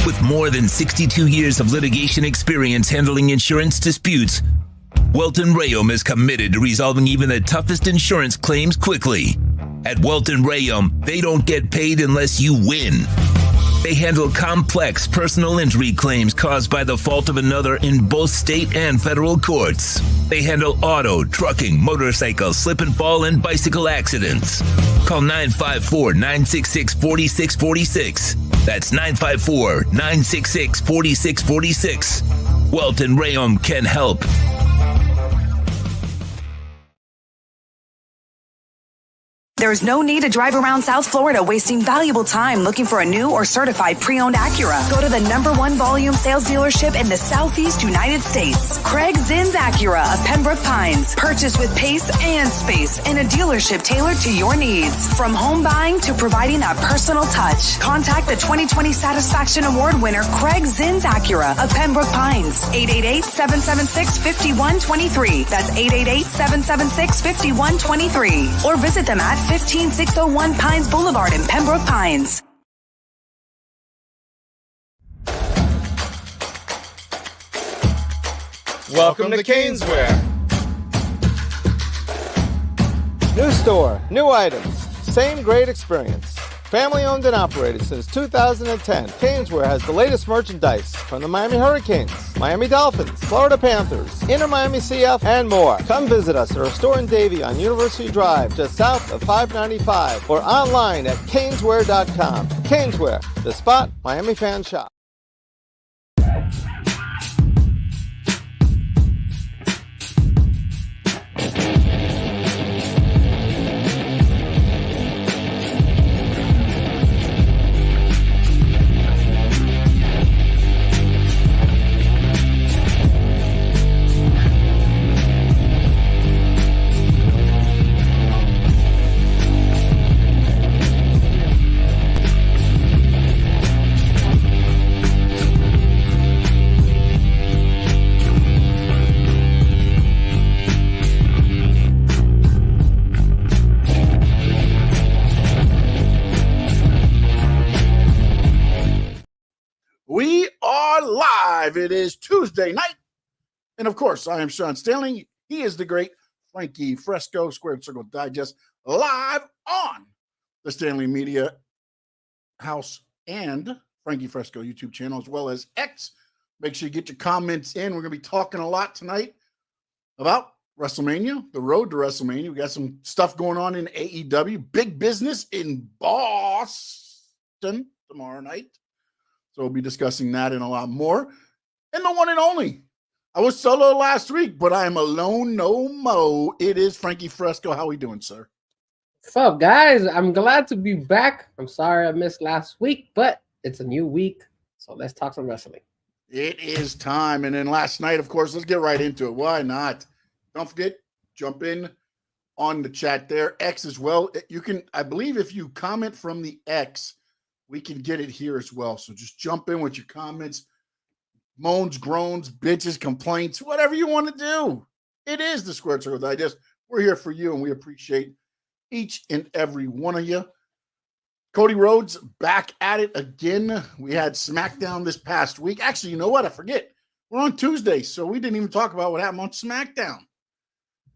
With more than 62 years of litigation experience handling insurance disputes, Welton Rayom is committed to resolving even the toughest insurance claims quickly. At Welton Rayom, they don't get paid unless you win. They handle complex personal injury claims caused by the fault of another in both state and federal courts. They handle auto, trucking, motorcycle, slip and fall, and bicycle accidents. Call 954-966-4646. That's 954-966-4646. Welton Rayom can help. There's no need to drive around South Florida wasting valuable time looking for a new or certified pre-owned Acura. Go to the #1 volume sales dealership in the Southeast United States. Craig Zinn's Acura of Pembroke Pines. Purchase with pace and space in a dealership tailored to your needs. From home buying to providing that personal touch. Contact the 2020 Satisfaction Award winner Craig Zinn's Acura of Pembroke Pines. 888-776-5123. That's 888-776-5123. Or visit them at 15601 Pines Boulevard in Pembroke Pines. Welcome to Caneswear. New store, new items, same great experience. Family owned and operated since 2010, Caneswear has the latest merchandise from the Miami Hurricanes, Miami Dolphins, Florida Panthers, Inter Miami CF, and more. Come visit us at our store in Davie on University Drive, just south of 595, or online at caneswear.com. Caneswear, the spot Miami fans shop. We are live. It is Tuesday night. And of course, I am Sean Stanley. He is the great Frankie Fresco, Squared Circle Digest, live on the Stanley Media House and Frankie Fresco YouTube channel, as well as X. Make sure you get your comments in. We're going to be talking a lot tonight about Wrestlemania, the road to Wrestlemania. We got some stuff going on in AEW, big business in Boston tomorrow night. So we'll be discussing that and a lot more. And the one and only. I was solo last week, but I am alone no mo. It is Frankie Fresco. How we doing, sir? What's up, guys? I'm glad to be back. I'm sorry I missed last week, but it's a new week. So let's talk some wrestling. It is time. And then last night, of course, let's get right into it. Why not? Don't forget, jump in on the chat there. X as well. You can, I believe if you comment from the X, we can get it here as well. So just jump in with your comments, moans, groans, bitches, complaints, whatever you want to do. It is the Squared Circle Digest. We're here for you, and we appreciate each and every one of you. Cody Rhodes back at it again. We had SmackDown this past week. Actually, you know what? I forget. We're on Tuesday, so we didn't even talk about what happened on SmackDown.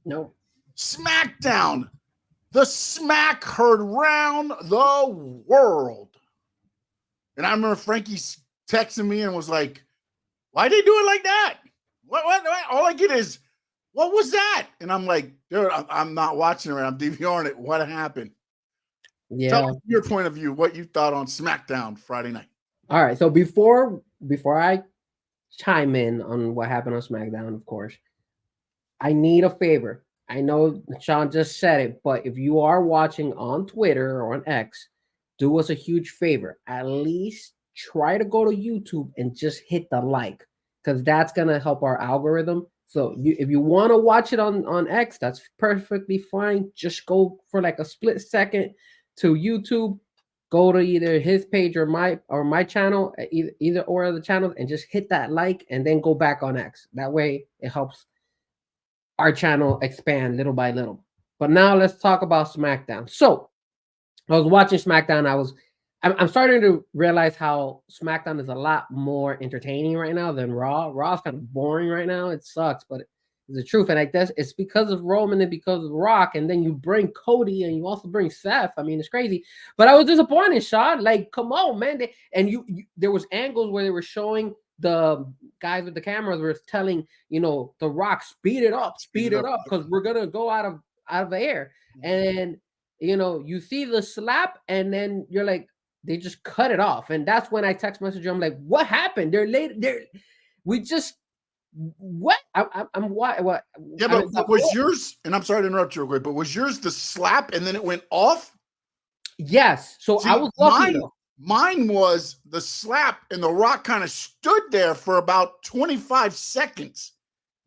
No. SmackDown. The smack heard round the world. And I remember Frankie texting me and was like, why they do it like that? What? All I get is, what was that? And I'm like, dude, I'm not watching it. I'm DVRing it. What happened? Yeah. Tell us your point of view, what you thought on SmackDown Friday night. All right. So before I chime in on what happened on SmackDown, of course, I need a favor. I know Sean just said it, but if you are watching on Twitter or on X, do us a huge favor. At least try to go to YouTube and just hit the like, because that's going to help our algorithm. So if you want to watch it on X, that's perfectly fine. Just go for like a split second to YouTube. Go to either his page or my channel, either or of the channels, and just hit that like and then go back on X. That way it helps our channel expand little by little. But now let's talk about SmackDown. So I was watching SmackDown. I was I'm starting to realize how SmackDown is a lot more entertaining right now than Raw. Raw's kind of boring right now. It sucks, but it's the truth. And I guess it's because of Roman and because of Rock. And then you bring Cody and you also bring Seth. I mean, it's crazy. But I was disappointed, Sean. Like, come on, man. And there was angles where they were showing the guys with the cameras were telling, The Rock, speed it up, because we're gonna go out of the air. And you see the slap, and then you're like, they just cut it off. And that's when I text message you. I'm like, what happened? They're late. We just what? I'm what? Yeah, but was yours? And I'm sorry to interrupt you real quick, but was yours the slap and then it went off? Yes. So I was lucky. Mine was the slap, and the Rock kind of stood there for about 25 seconds.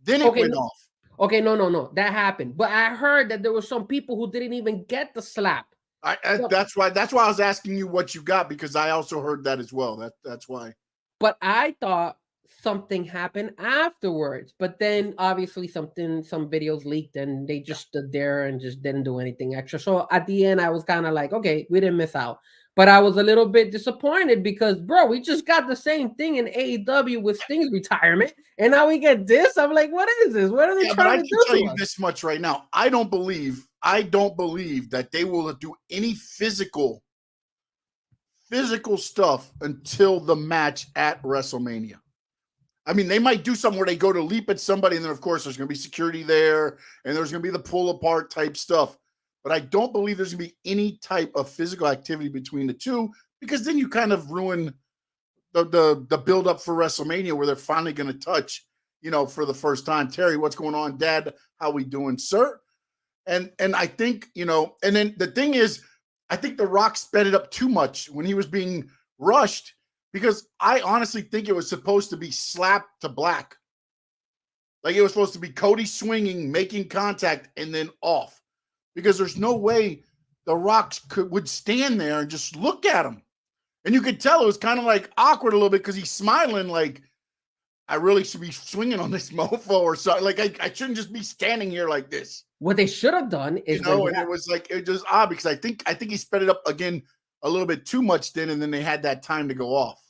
Then it went off. Okay, no, that happened. But I heard that there were some people who didn't even get the slap. That's why I was asking you what you got, because I also heard that as well. That's why. But I thought something happened afterwards. But then obviously some videos leaked, and they just stood there and just didn't do anything extra. So at the end, I was kind of like, okay, we didn't miss out. But I was a little bit disappointed because, bro, we just got the same thing in AEW with Sting's retirement, and now we get this. I'm like, what is this? What are they trying to do? I can tell you this much right now. I don't believe that they will do any physical stuff until the match at WrestleMania. I mean, they might do something where they go to leap at somebody, and then, of course, there's going to be security there, and there's going to be the pull apart type stuff. But I don't believe there's going to be any type of physical activity between the two, because then you kind of ruin the build up for WrestleMania, where they're finally going to touch, for the first time. Terry, what's going on? Dad, how we doing, sir? And I think, and then the thing is, I think The Rock sped it up too much when he was being rushed, because I honestly think it was supposed to be slapped to black. Like, it was supposed to be Cody swinging, making contact, and then off. Because there's no way The Rock would stand there and just look at him. And you could tell it was kind of like awkward a little bit, because he's smiling like, I really should be swinging on this mofo or something. Like, I shouldn't just be standing here like this. What they should have done is, and it was like, it just odd, because I think he sped it up again a little bit too much then, and then they had that time to go off.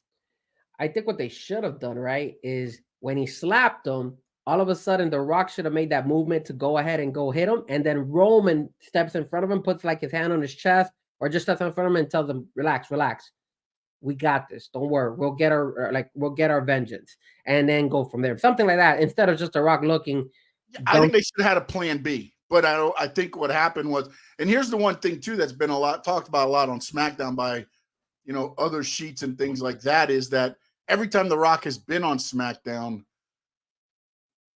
I think what they should have done, right, is when he slapped him, all of a sudden, The Rock should have made that movement to go ahead and go hit him. And then Roman steps in front of him, puts like his hand on his chest, or just steps in front of him and tells him, relax. We got this. Don't worry. We'll get our vengeance. And then go from there. Something like that. Instead of just The Rock looking. I think they should have had a plan B. But I think what happened was, and here's the one thing too that's been talked about a lot on SmackDown by, other sheets and things like that, is that every time The Rock has been on SmackDown,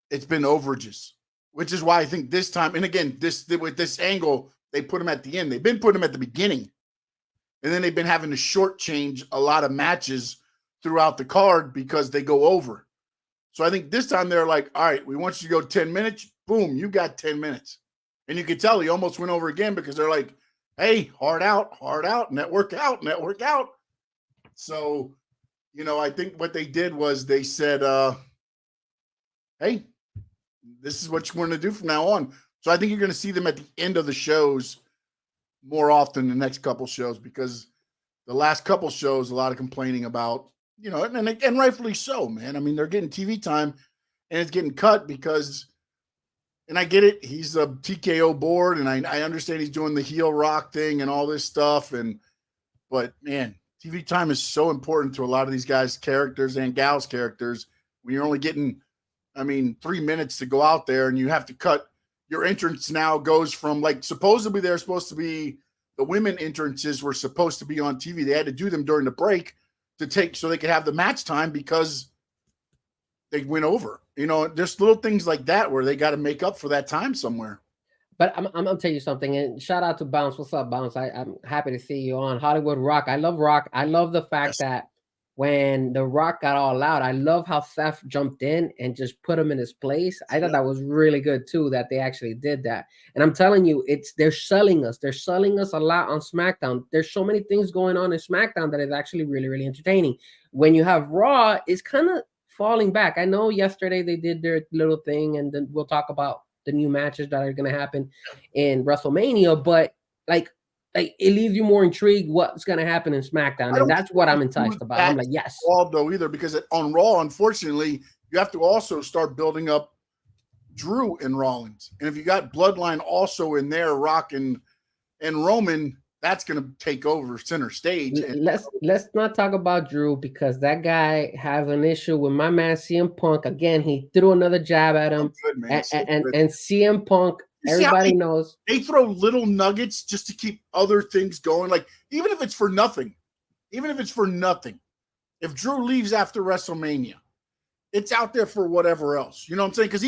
it's been overages, which is why I think this time, and again, with this angle, they put him at the end. They've been putting him at the beginning, and then they've been having to shortchange a lot of matches throughout the card because they go over. So I think this time they're like, all right, we want you to go 10 minutes. Boom, you got 10 minutes. And you could tell he almost went over again, because they're like, hey, hard out, network out. So, I think what they did was they said, hey, this is what you want to do from now on. So I think you're going to see them at the end of the shows more often the next couple shows, because the last couple shows, a lot of complaining about, and rightfully so, man. I mean, they're getting TV time, and it's getting cut because, and I get it, he's a TKO board, and I understand he's doing the heel Rock thing and all this stuff, but man, TV time is so important to a lot of these guys' characters and gals' characters when you're only getting, 3 minutes to go out there, and you have to cut. Your entrance now goes from, like, supposedly they're supposed to be, the women entrances were supposed to be on TV. They had to do them during the break so they could have the match time, because they went over. There's little things like that where they got to make up for that time somewhere. But I'm gonna tell you something, and shout out to Bounce. What's up, Bounce? I'm happy to see you on Hollywood Rock. I love Rock. I love the fact that when The Rock got all out, I love how Seth jumped in and just put him in his place. I thought that was really good too, that they actually did that. And I'm telling you, they're selling us. They're selling us a lot on SmackDown. There's so many things going on in SmackDown that is actually really, really entertaining. When you have Raw, it's kind of falling back. I know yesterday they did their little thing, and then we'll talk about the new matches that are going to happen in WrestleMania. But like, like it leaves you more intrigued what's gonna happen in SmackDown, and that's what I'm enticed about. I'm like, yes. Though either because on Raw, unfortunately, you have to also start building up Drew and Rollins, and if you got Bloodline also in there, Rock and Roman, that's going to take over center stage. Let's not talk about Drew because that guy has an issue with my man CM Punk. Again, he threw another jab at him, and CM Punk. Everybody knows they throw little nuggets just to keep other things going. Like even if it's for nothing, if Drew leaves after WrestleMania, it's out there for whatever else. You know what I'm saying? Because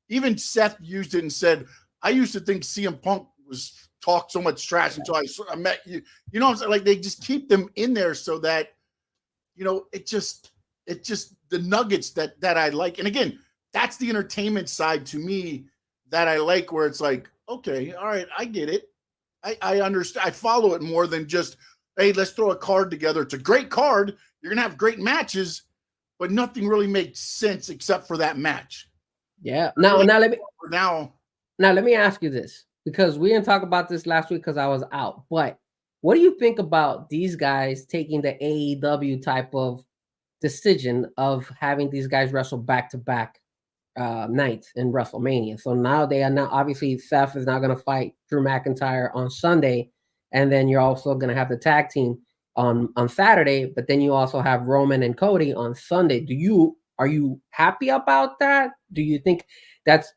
even Seth used it and said, "I used to think CM Punk was." Talk so much trash until I met you. You know what I'm saying? Like they just keep them in there so that, you know, it just the nuggets that I like. And again, that's the entertainment side to me that I like, where it's like, okay, all right, I get it. I understand. I follow it more than just, hey, let's throw a card together. It's a great card. You're going to have great matches, but nothing really makes sense except for that match. Yeah. Now let me ask you this. Because we didn't talk about this last week because I was out. But what do you think about these guys taking the AEW type of decision of having these guys wrestle back-to-back nights in WrestleMania? So now they are obviously Seth is now going to fight Drew McIntyre on Sunday. And then you're also going to have the tag team on Saturday. But then you also have Roman and Cody on Sunday. Are you happy about that? Do you think that's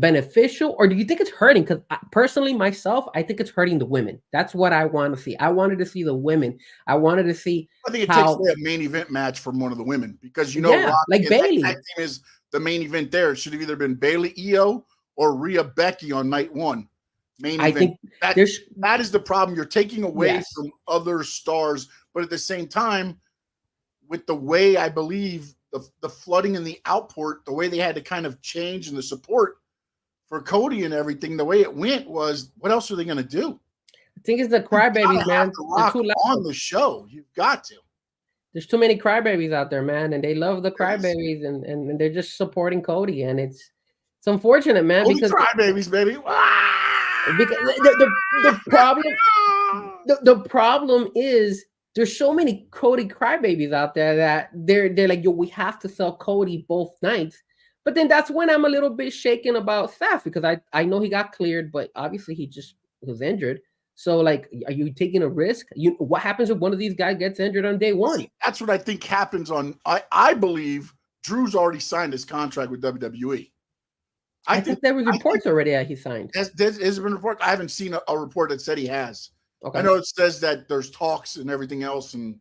beneficial, or do you think it's hurting? Because personally, myself, I think it's hurting the women. That's what I want to see. I wanted to see the women. I wanted to see. I think it takes away a main event match from one of the women because Rock, like Bailey that team is the main event. There it should have either been Bailey Io or Rhea Becky on night one. Main event. That is the problem. You're taking away from other stars, but at the same time, with the way I believe the flooding and the outport, the way they had to kind of change and the support for Cody and everything, the way it went was, what else are they going to do? I think it's the crybabies, man. Rock on the show. You've got to. There's too many crybabies out there, man, and they love the crybabies, and they're just supporting Cody, and it's unfortunate, man. Cody because crybabies, baby. Because the problem is there's so many Cody crybabies out there that they're like, yo, we have to sell Cody both nights. But then that's when I'm a little bit shaken about Seth because I know he got cleared, but obviously he just was injured. So, like, are you taking a risk? What happens if one of these guys gets injured on day one? That's what I think happens on. I believe Drew's already signed his contract with WWE. I think there was reports already that he signed. Has been report. I haven't seen a report that said he has. Okay. I know it says that there's talks and everything else, and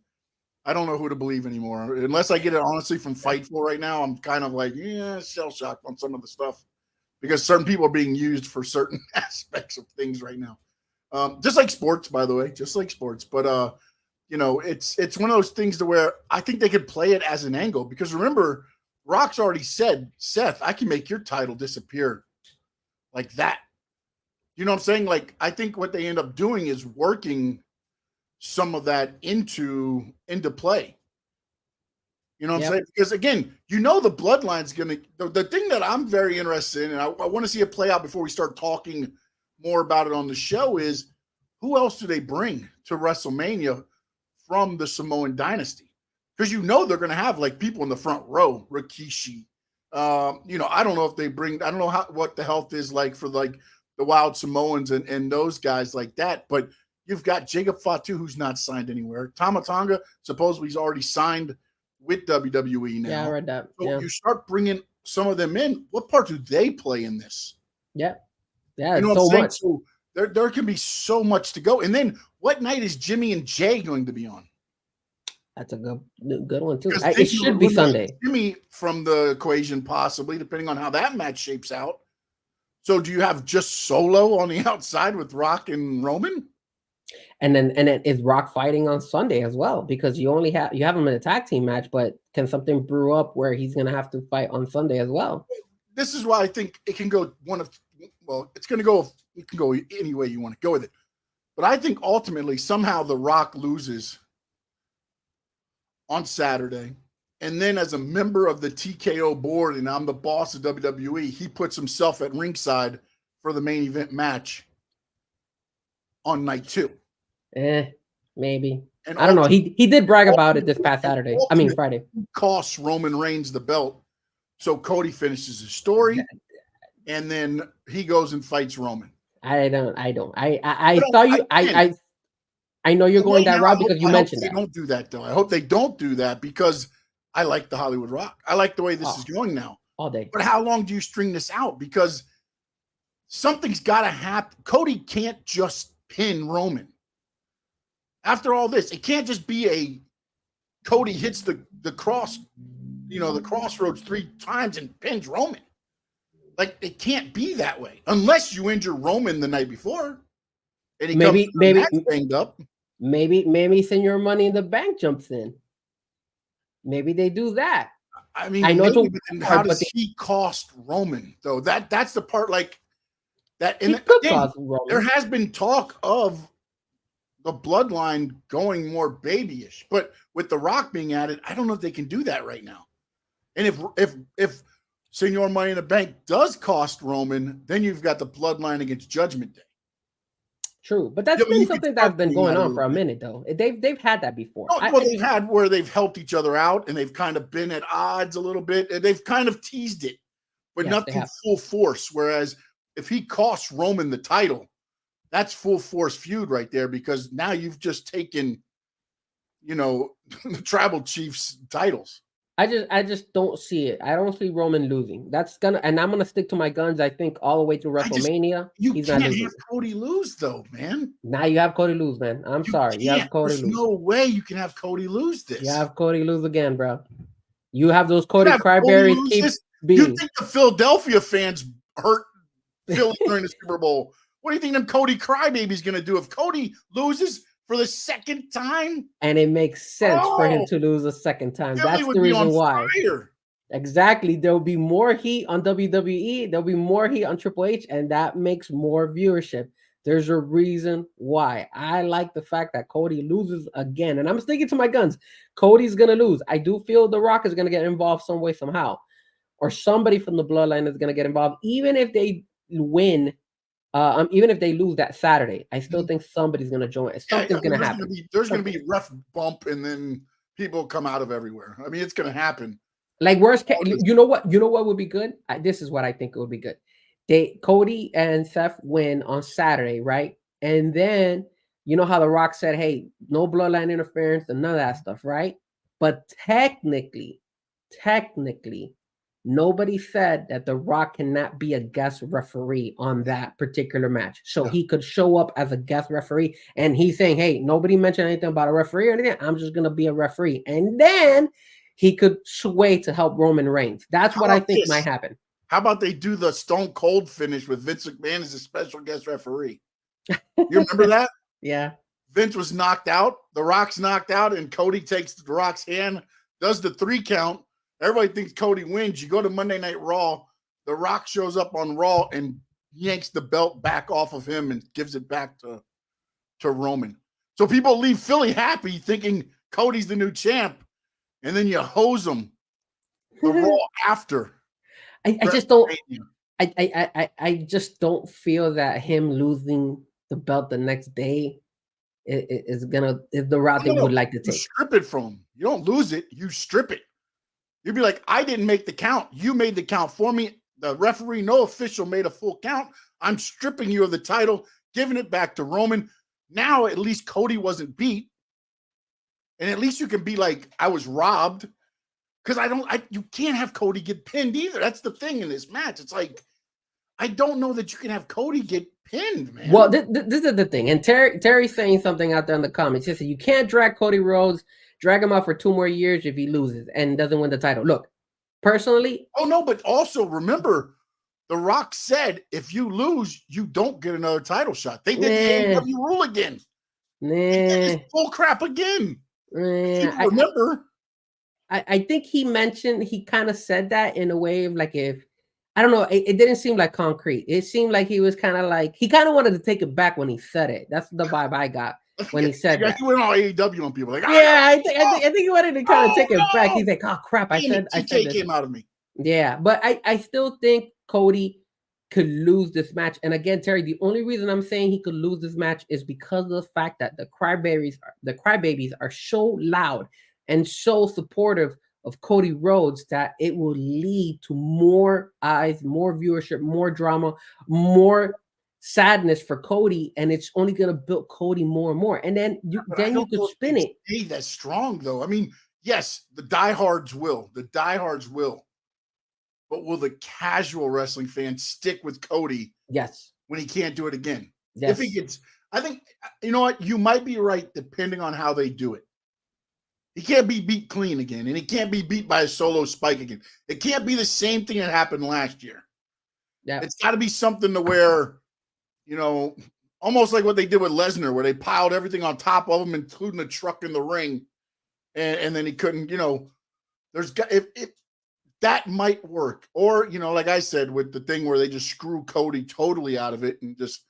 I don't know who to believe anymore. Unless I get it honestly from Fightful right now, I'm kind of like, shell shocked on some of the stuff because certain people are being used for certain aspects of things right now. Just like sports, by the way, just like sports. But it's one of those things to where I think they could play it as an angle because remember, Rock's already said, Seth, I can make your title disappear like that. You know what I'm saying? Like, I think what they end up doing is working some of that into play. You know what I'm saying? Because again, the Bloodline's going to, the thing that I'm very interested in, and I want to see it play out before we start talking more about it on the show, is who else do they bring to WrestleMania from the Samoan dynasty? Because they're going to have like people in the front row, Rikishi. I don't know if they bring, I don't know what the health is like for like the Wild Samoans and those guys like that, but you've got Jacob Fatu, who's not signed anywhere. Tama Tonga, supposedly he's already signed with WWE now. Yeah, I read that. So you start bringing some of them in. What part do they play in this? Yeah, so much. So there can be so much to go. And then what night is Jimmy and Jay going to be on? That's a good one too. It should be Sunday. Jimmy from the equation, possibly, depending on how that match shapes out. So do you have just Solo on the outside with Rock and Roman? And then is Rock fighting on Sunday as well? Because you have him in a tag team match, but can something brew up where he's going to have to fight on Sunday as well? This is why I think it can go it can go any way you want to go with it. But I think ultimately somehow The Rock loses on Saturday. And then as a member of the TKO board, and I'm the boss of WWE, he puts himself at ringside for the main event match on night 2. Maybe. And I don't know. He did brag about it this past Saturday. I mean, ultimately, Friday. Costs Roman Reigns the belt. So Cody finishes his story, and then he goes and fights Roman. I don't. I thought you. I know you're going that route because you mentioned that. They don't do that though. I hope they don't do that because I like the Hollywood Rock. I like the way this is going now. All day. But how long do you string this out? Because something's got to happen. Cody can't just pin Roman. After all this, it can't just be a Cody hits the cross, the crossroads 3 times and pins Roman. Like, it can't be that way unless you injure Roman the night before. And he maybe banged up. Maybe Senor Money in the Bank jumps in. Maybe they do that. I mean, how does he cost Roman though? That's the part like that. And again, there has been talk of the Bloodline going more babyish, but with The Rock being added, I don't know if they can do that right now. And if Senor Money in the Bank does cost Roman, then you've got the Bloodline against Judgment Day. True, but that's been something that's been going on for a minute, though. They've had that before. They've had where they've helped each other out, and they've kind of been at odds a little bit, and they've kind of teased it, but nothing full force. Whereas if he costs Roman the title, that's full force feud right there, because now you've just taken, the tribal chiefs titles. I just don't see it. I don't see Roman losing. And I'm gonna stick to my guns. I think all the way through WrestleMania. You can't have Cody lose though, man. Now you have Cody lose, man. I'm sorry. You have Cody lose. There's no way you can have Cody lose this. You have Cody lose again, bro. You have those Cody cryberries keep being. You think the Philadelphia fans hurt Philly during the Super Bowl? What do you think them Cody crybabies gonna do if Cody loses for the second time? And it makes sense for him to lose a second time. That's the reason why. Exactly. There'll be more heat on WWE. There'll be more heat on Triple H, and that makes more viewership. There's a reason why. I like the fact that Cody loses again, and I'm sticking to my guns. Cody's going to lose. I do feel The Rock is going to get involved some way, somehow, or somebody from the Bloodline is going to get involved, even if they win. Even if they lose that Saturday, I still think somebody's going to join. Something's going to happen. There's going to be a ref bump, and then people come out of everywhere. I mean, it's going to happen. Like worst case, you know what would be good? This is what I think it would be good. Cody and Seth win on Saturday, right? And then you know how The Rock said, "Hey, no bloodline interference and none of that stuff," right? But technically, nobody said that The Rock cannot be a guest referee on that particular match. So he could show up as a guest referee, and he's saying, "Hey, nobody mentioned anything about a referee or anything. I'm just gonna be a referee," and then he could sway to help Roman Reigns. That's what I think might happen. How about they do the Stone Cold finish with Vince McMahon as a special guest referee? You remember that? Yeah. Vince was knocked out. The Rock's knocked out, and Cody takes The Rock's hand, does the 3 count. Everybody thinks Cody wins. You go to Monday Night Raw. The Rock shows up on Raw and yanks the belt back off of him and gives it back to Roman. So people leave Philly happy thinking Cody's the new champ. And then you hose them the Raw after. I just don't. I just don't feel that him losing the belt the next day is the route they would like to take. You strip it from him. You don't lose it. You strip it. You'd be like, I didn't make the count. You made the count for me. The referee, no official, made a full count. I'm stripping you of the title, giving it back to Roman. Now at least Cody wasn't beat. And at least you can be like, I was robbed. Because you can't have Cody get pinned either. That's the thing in this match. It's like, I don't know that you can have Cody get pinned, man. Well, this is the thing. And Terry's saying something out there in the comments. He said, you can't drag Cody Rhodes, drag him out for 2 more years if he loses and doesn't win the title. Look, personally. Oh, no, but also remember, The Rock said, if you lose, you don't get another title shot. They did the AEW rule again. It's full crap again. Remember? I think he kind of said that in a way of like, if I don't know, it didn't seem like concrete. It seemed like he was kind of like, he kind of wanted to take it back when he said it. That's the vibe I got when he said that. He went all AEW on people. Like, I think he wanted to kind of take it back. He's like, oh crap, I said TK came out of me. Yeah, but I still think Cody could lose this match. And again, Terry, the only reason I'm saying he could lose this match is because of the fact that the crybabies are so loud and so supportive of Cody Rhodes that it will lead to more eyes, more viewership, more drama, more sadness for Cody, and it's only going to build Cody more and more. And then you could spin it. Stay that strong though. I mean, yes, the diehards will. But will the casual wrestling fan stick with Cody? Yes. When he can't do it again? Yes. If he gets, I think, you know what? You might be right depending on how they do it. He can't be beat clean again, and he can't be beat by a solo spike again. It can't be the same thing that happened last year. Yeah. It's got to be something to where, you know, almost like what they did with Lesnar, where they piled everything on top of him, including the truck in the ring, and then he couldn't, you know, there's got, if that might work. Or, you know, like I said, with the thing where they just screw Cody totally out of it and just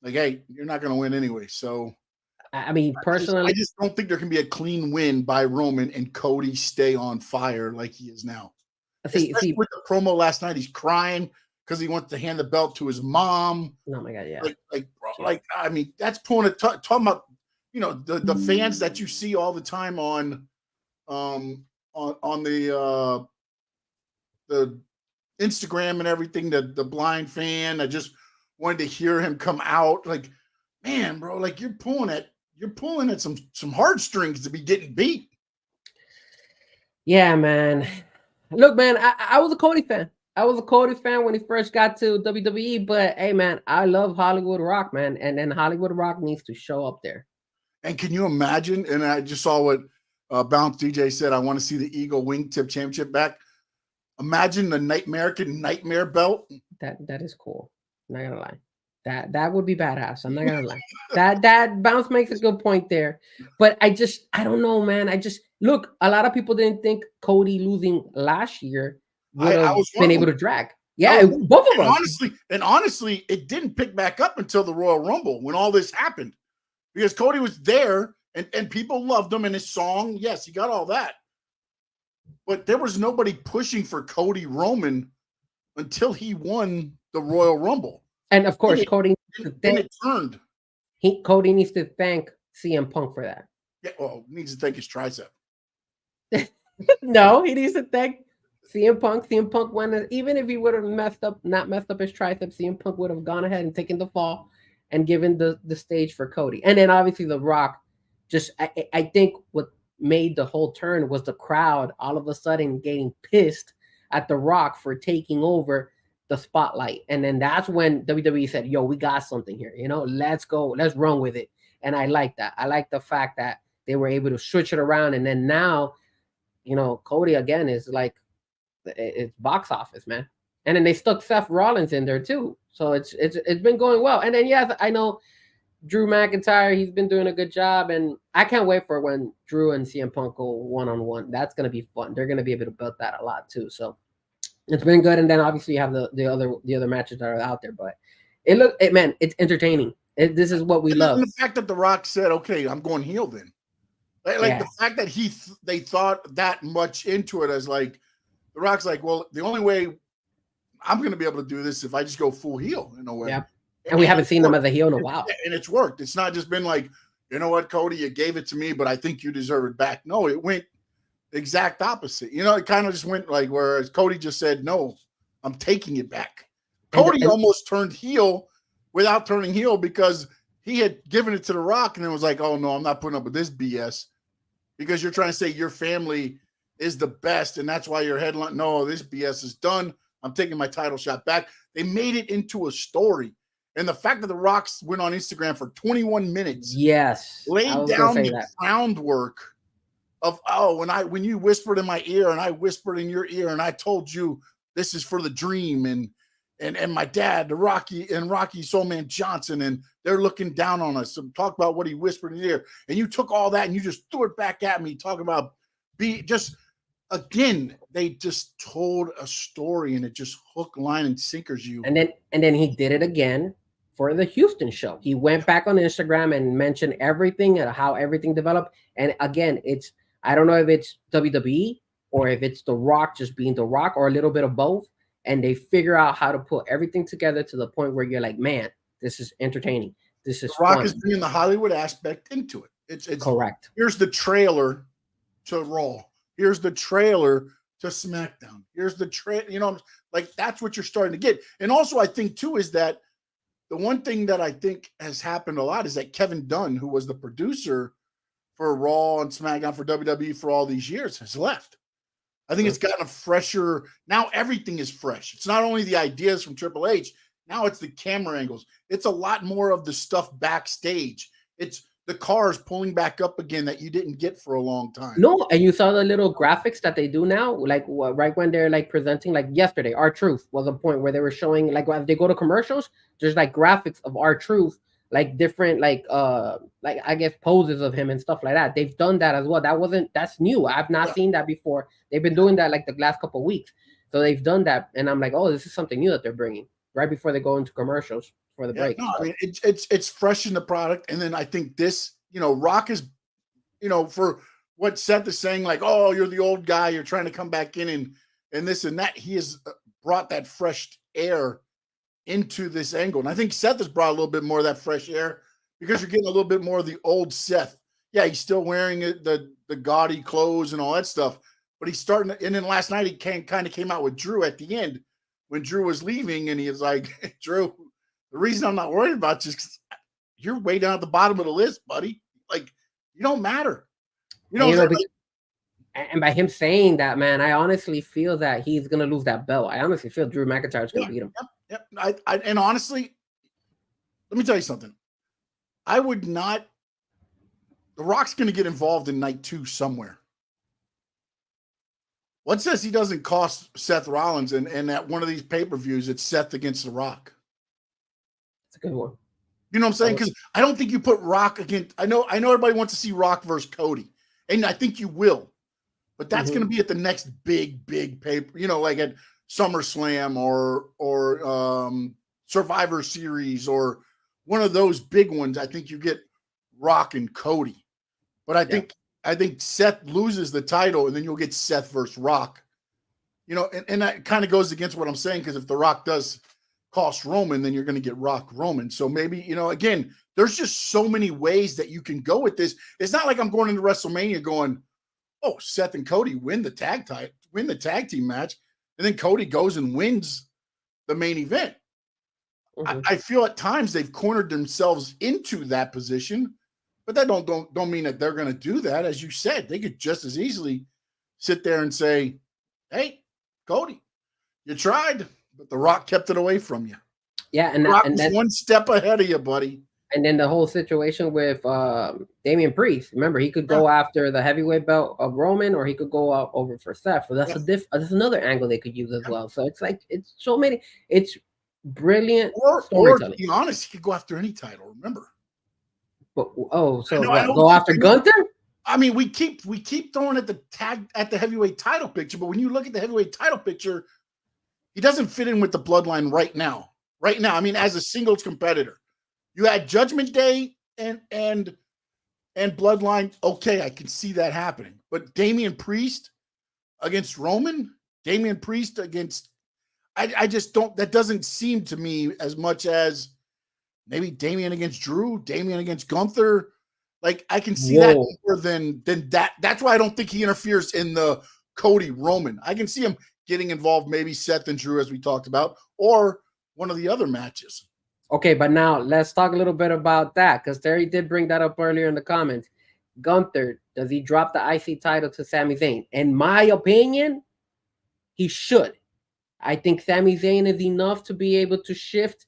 like, hey, you're not going to win anyway. So, I mean, personally, I just don't think there can be a clean win by Roman and Cody stay on fire like he is now. Especially with the promo last night, he's crying because he wants to hand the belt to his mom. Oh my God, yeah. Like I mean, that's pulling it. Talking about, you know, the fans that you see all the time on the Instagram and everything. The blind fan that just wanted to hear him come out. Like, man, bro, like you're pulling at some heartstrings to be getting beat. Yeah, man. Look, man, I was a Cody fan. I was a Cody fan when he first got to WWE, but hey, man, I love Hollywood Rock, man, and then Hollywood Rock needs to show up there. And can you imagine? And I just saw what Bounce DJ said. I want to see the Eagle Wingtip Championship back. Imagine the American Nightmare belt. That is cool. I'm not gonna lie. That would be badass. I'm not gonna lie. That Bounce makes a good point there. But I don't know, man. Look, a lot of people didn't think Cody losing last year would have been able to drag. Yeah, both of us. Honestly, it didn't pick back up until the Royal Rumble when all this happened. Because Cody was there and people loved him and his song. Yes, he got all that. But there was nobody pushing for Cody Roman until he won the Royal Rumble. And of course, Cody needs to thank CM Punk for that. Yeah, well, he needs to thank his tricep. No, he needs to thank CM Punk. CM Punk won. Even if he would have not messed up his tricep, CM Punk would have gone ahead and taken the fall and given the stage for Cody. And then obviously The Rock, I think what made the whole turn was the crowd all of a sudden getting pissed at The Rock for taking over the spotlight. And then that's when WWE said, yo, we got something here, you know, let's go, let's run with it. And I like that. I like the fact that they were able to switch it around. And then now, you know, Cody again is like, it's box office, man. And then they stuck Seth Rollins in there too. So it's been going well. And then, yes, I know Drew McIntyre, he's been doing a good job. And I can't wait for when Drew and CM Punk go one-on-one. That's going to be fun. They're going to be able to build that a lot too. So it's been good. And then obviously you have the other matches that are out there, but it's entertaining. This is what we love. And the fact that The Rock said, okay, I'm going heel then. The fact that they thought that much into it as like, The Rock's like, well, the only way I'm going to be able to do this if I just go full heel in a way. Yeah. And we haven't seen them as a heel in a while. And it's worked. It's not just been like, you know what, Cody, you gave it to me, but I think you deserve it back. No, it went the exact opposite. You know, it kind of just went like, whereas Cody just said, no, I'm taking it back. Cody almost turned heel without turning heel because he had given it to The Rock and then was like, oh, no, I'm not putting up with this BS because you're trying to say your family is the best and that's why you're headline. No, this BS is done. I'm taking my title shot back. They made it into a story. And the fact that The Rock went on Instagram for 21 minutes, laid down the groundwork of, when you whispered in my ear and I whispered in your ear and I told you this is for the dream and my dad, Rocky Soul Man Johnson, and they're looking down on us. So talk about what he whispered in the ear. And you took all that and you just threw it back at me, talking about again, they just told a story and it just hook, line, and sinkers you. And then he did it again for the Houston show. He went back on Instagram and mentioned everything and how everything developed. And again, I don't know if it's WWE or if it's The Rock just being The Rock or a little bit of both. and they figure out how to put everything together to the point where you're like, man, this is entertaining. This is The Rock fun. is bringing the Hollywood aspect into it. It's Correct. Here's the trailer to Raw. Here's the trailer to SmackDown. Here's the like that's what you're starting to get. And also, I think too is that the one thing that I think has happened a lot is that Kevin Dunn, who was the producer for Raw and SmackDown for WWE for all these years, has left. I think it's gotten a fresher. Now everything is fresh. It's not only the ideas from Triple H. Now it's the camera angles. It's a lot more of the stuff backstage. It's the cars pulling back up again that you didn't get for a long time. No, and you saw the little graphics that they do now, like right when they're like presenting, like yesterday, R-Truth was a point where they were showing, like as they go to commercials, there's like graphics of R-Truth, like different, like I guess poses of him and stuff like that. They've done that as well. That's new. I've not seen that before. They've been doing that like the last couple of weeks. So they've done that, and I'm like, oh, this is something new that they're bringing right before they go into commercials for the break. No, I mean it's fresh in the product, and then I think this, Rock is, for what Seth is saying, like, oh, you're the old guy, you're trying to come back in and this and that. He has brought that fresh air into this angle, and I think Seth has brought a little bit more of that fresh air because you're getting a little bit more of the old Seth. Yeah, he's still wearing the gaudy clothes and all that stuff, but he's starting to, and then last night he kind of came out with Drew at the end when Drew was leaving, and he was like, Drew, the reason I'm not worried about you is 'cause you're way down at the bottom of the list, buddy. Like, you don't matter. And by him saying that, man, I honestly feel that he's gonna lose that belt. I honestly feel Drew McIntyre's gonna beat him. Yep. And honestly, let me tell you something. I would not. The Rock's gonna get involved in night 2 somewhere. What says he doesn't cost Seth Rollins and at one of these pay-per-views, it's Seth against The Rock? It's a good one. You know what I'm saying? Because I don't think you put Rock against. I know everybody wants to see Rock versus Cody, and I think you will, but that's going to be at the next big paper. Like at SummerSlam or Survivor Series or one of those big ones. I think you get Rock and Cody, but I think Seth loses the title, and then you'll get Seth versus Rock. And that kind of goes against what I'm saying, because if The Rock does cost Roman, then you're going to get Rock Roman. So maybe, again, there's just so many ways that you can go with this. It's not like I'm going into WrestleMania going, oh, Seth and Cody win the tag team match, and then Cody goes and wins the main event. I feel at times they've cornered themselves into that position, but that don't mean that they're going to do that. As you said, they could just as easily sit there and say, hey, Cody, you tried, but The Rock kept it away from you. Yeah, and Rock was one step ahead of you, buddy. And then the whole situation with Damian Priest. Remember, he could go after the heavyweight belt of Roman, or he could go out over for Seth. So that's that's another angle they could use as well. So it's like it's so many. It's brilliant. Or to be honest, he could go after any title. Remember. But go after Gunther? I mean, we keep throwing at the heavyweight title picture, but when you look at the heavyweight title picture, he doesn't fit in with the Bloodline right now. Right now, I mean, as a singles competitor, you had Judgment Day and Bloodline. Okay, I can see that happening. But Damian Priest against Roman, Damian Priest against, I just don't. That doesn't seem to me as much as maybe Damian against Drew, Damian against Gunther. Like, I can see that more than that. That's why I don't think he interferes in the Cody Roman. I can see him getting involved, maybe Seth and Drew, as we talked about, or one of the other matches. Okay, but now let's talk a little bit about that, because Terry did bring that up earlier in the comments. Gunther, does he drop the IC title to Sami Zayn? In my opinion, he should. I think Sami Zayn is enough to be able to shift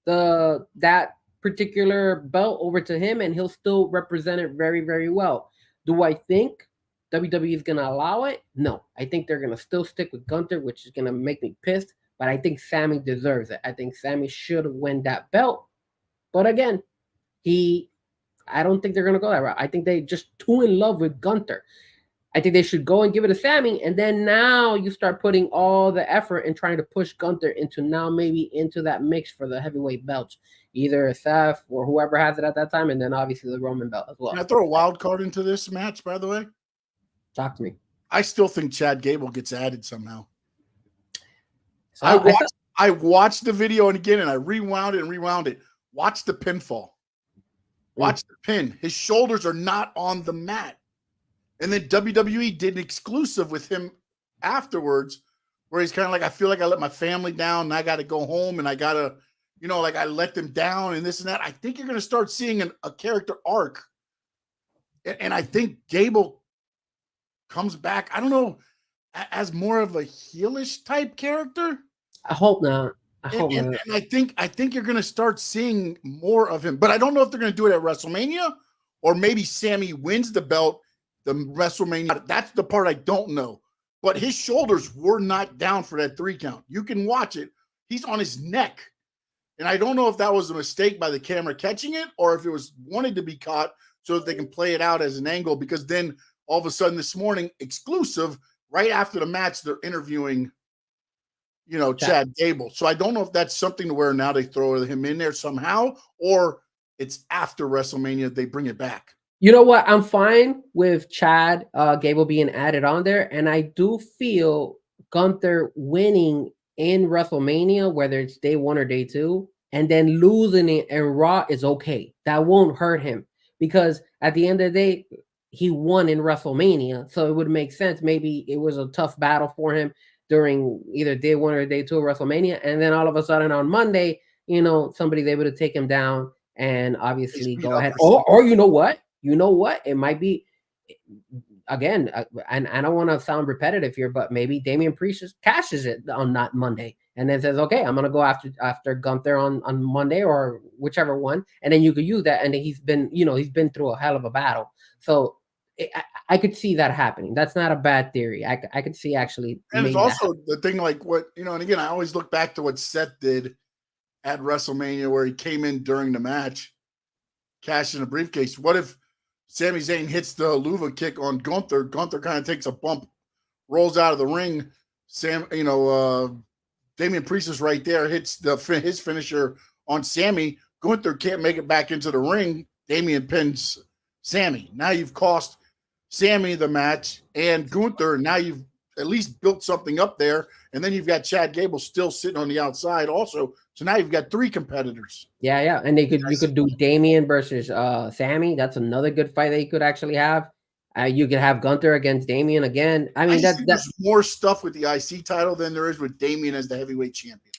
that particular belt over to him, and he'll still represent it very, very well. Do I think WWE is going to allow it? No. I think they're going to still stick with Gunther, which is going to make me pissed, but I think Sami deserves it. I think Sami should win that belt. But again, I don't think they're going to go that route. I think they just too in love with Gunther. I think they should go and give it to Sami, and then now you start putting all the effort and trying to push Gunther into that mix for the heavyweight belts, either Seth or whoever has it at that time, and then obviously the Roman belt as well. Can I throw a wild card into this match, by the way? Talk to me. I still think Chad Gable gets added somehow. So I watched the video and I rewound it. Watch the pinfall. Watch the pin. His shoulders are not on the mat. And then WWE did an exclusive with him afterwards where he's kind of like, I feel like I let my family down and I got to go home and I got to, like I let them down and this and that. I think you're going to start seeing a character arc. And I think Gable comes back, I don't know, as more of a heelish type character. I hope not. And I think you're going to start seeing more of him. But I don't know if they're going to do it at WrestleMania or maybe Sammy wins the belt, the WrestleMania. That's the part I don't know. But his shoulders were not down for that 3 count. You can watch it. He's on his neck. And I don't know if that was a mistake by the camera catching it or if it was wanted to be caught so that they can play it out as an angle. Because then all of a sudden this morning, exclusive, right after the match, they're interviewing Chad Gable. So I don't know if that's something to where now they throw him in there somehow, or it's after WrestleMania they bring it back. You know what? I'm fine with Chad Gable being added on there, and I do feel Gunther winning in WrestleMania, whether it's day 1 or day 2, and then losing it in Raw is okay. That won't hurt him because at the end of the day, he won in WrestleMania, so it would make sense. Maybe it was a tough battle for him during either day 1 or day 2 of WrestleMania. And then all of a sudden on Monday, somebody's able to take him down and obviously go ahead. Or you know what? It might be, again, and I don't want to sound repetitive here, but maybe Damian Priest just cashes it on that Monday and then says, okay, I'm going to go after Gunther on Monday or whichever one. And then you could use that. And then he's been through a hell of a battle. So I could see that happening. That's not a bad theory. I could see actually. And it's also the thing like what, and again, I always look back to what Seth did at WrestleMania where he came in during the match, cashed in a briefcase. What if Sami Zayn hits the Luva kick on Gunther? Gunther kind of takes a bump, rolls out of the ring. Damian Priest is right there, hits his finisher on Sami. Gunther can't make it back into the ring. Damian pins Sami. Now you've cost Sami the match and Gunther. Now you've at least built something up there. And then you've got Chad Gable still sitting on the outside also. So now you've got 3 competitors. Yeah. And you could do Damian versus Sami. That's another good fight that you could actually have. You could have Gunther against Damian again. I mean, that's more stuff with the IC title than there is with Damian as the heavyweight champion.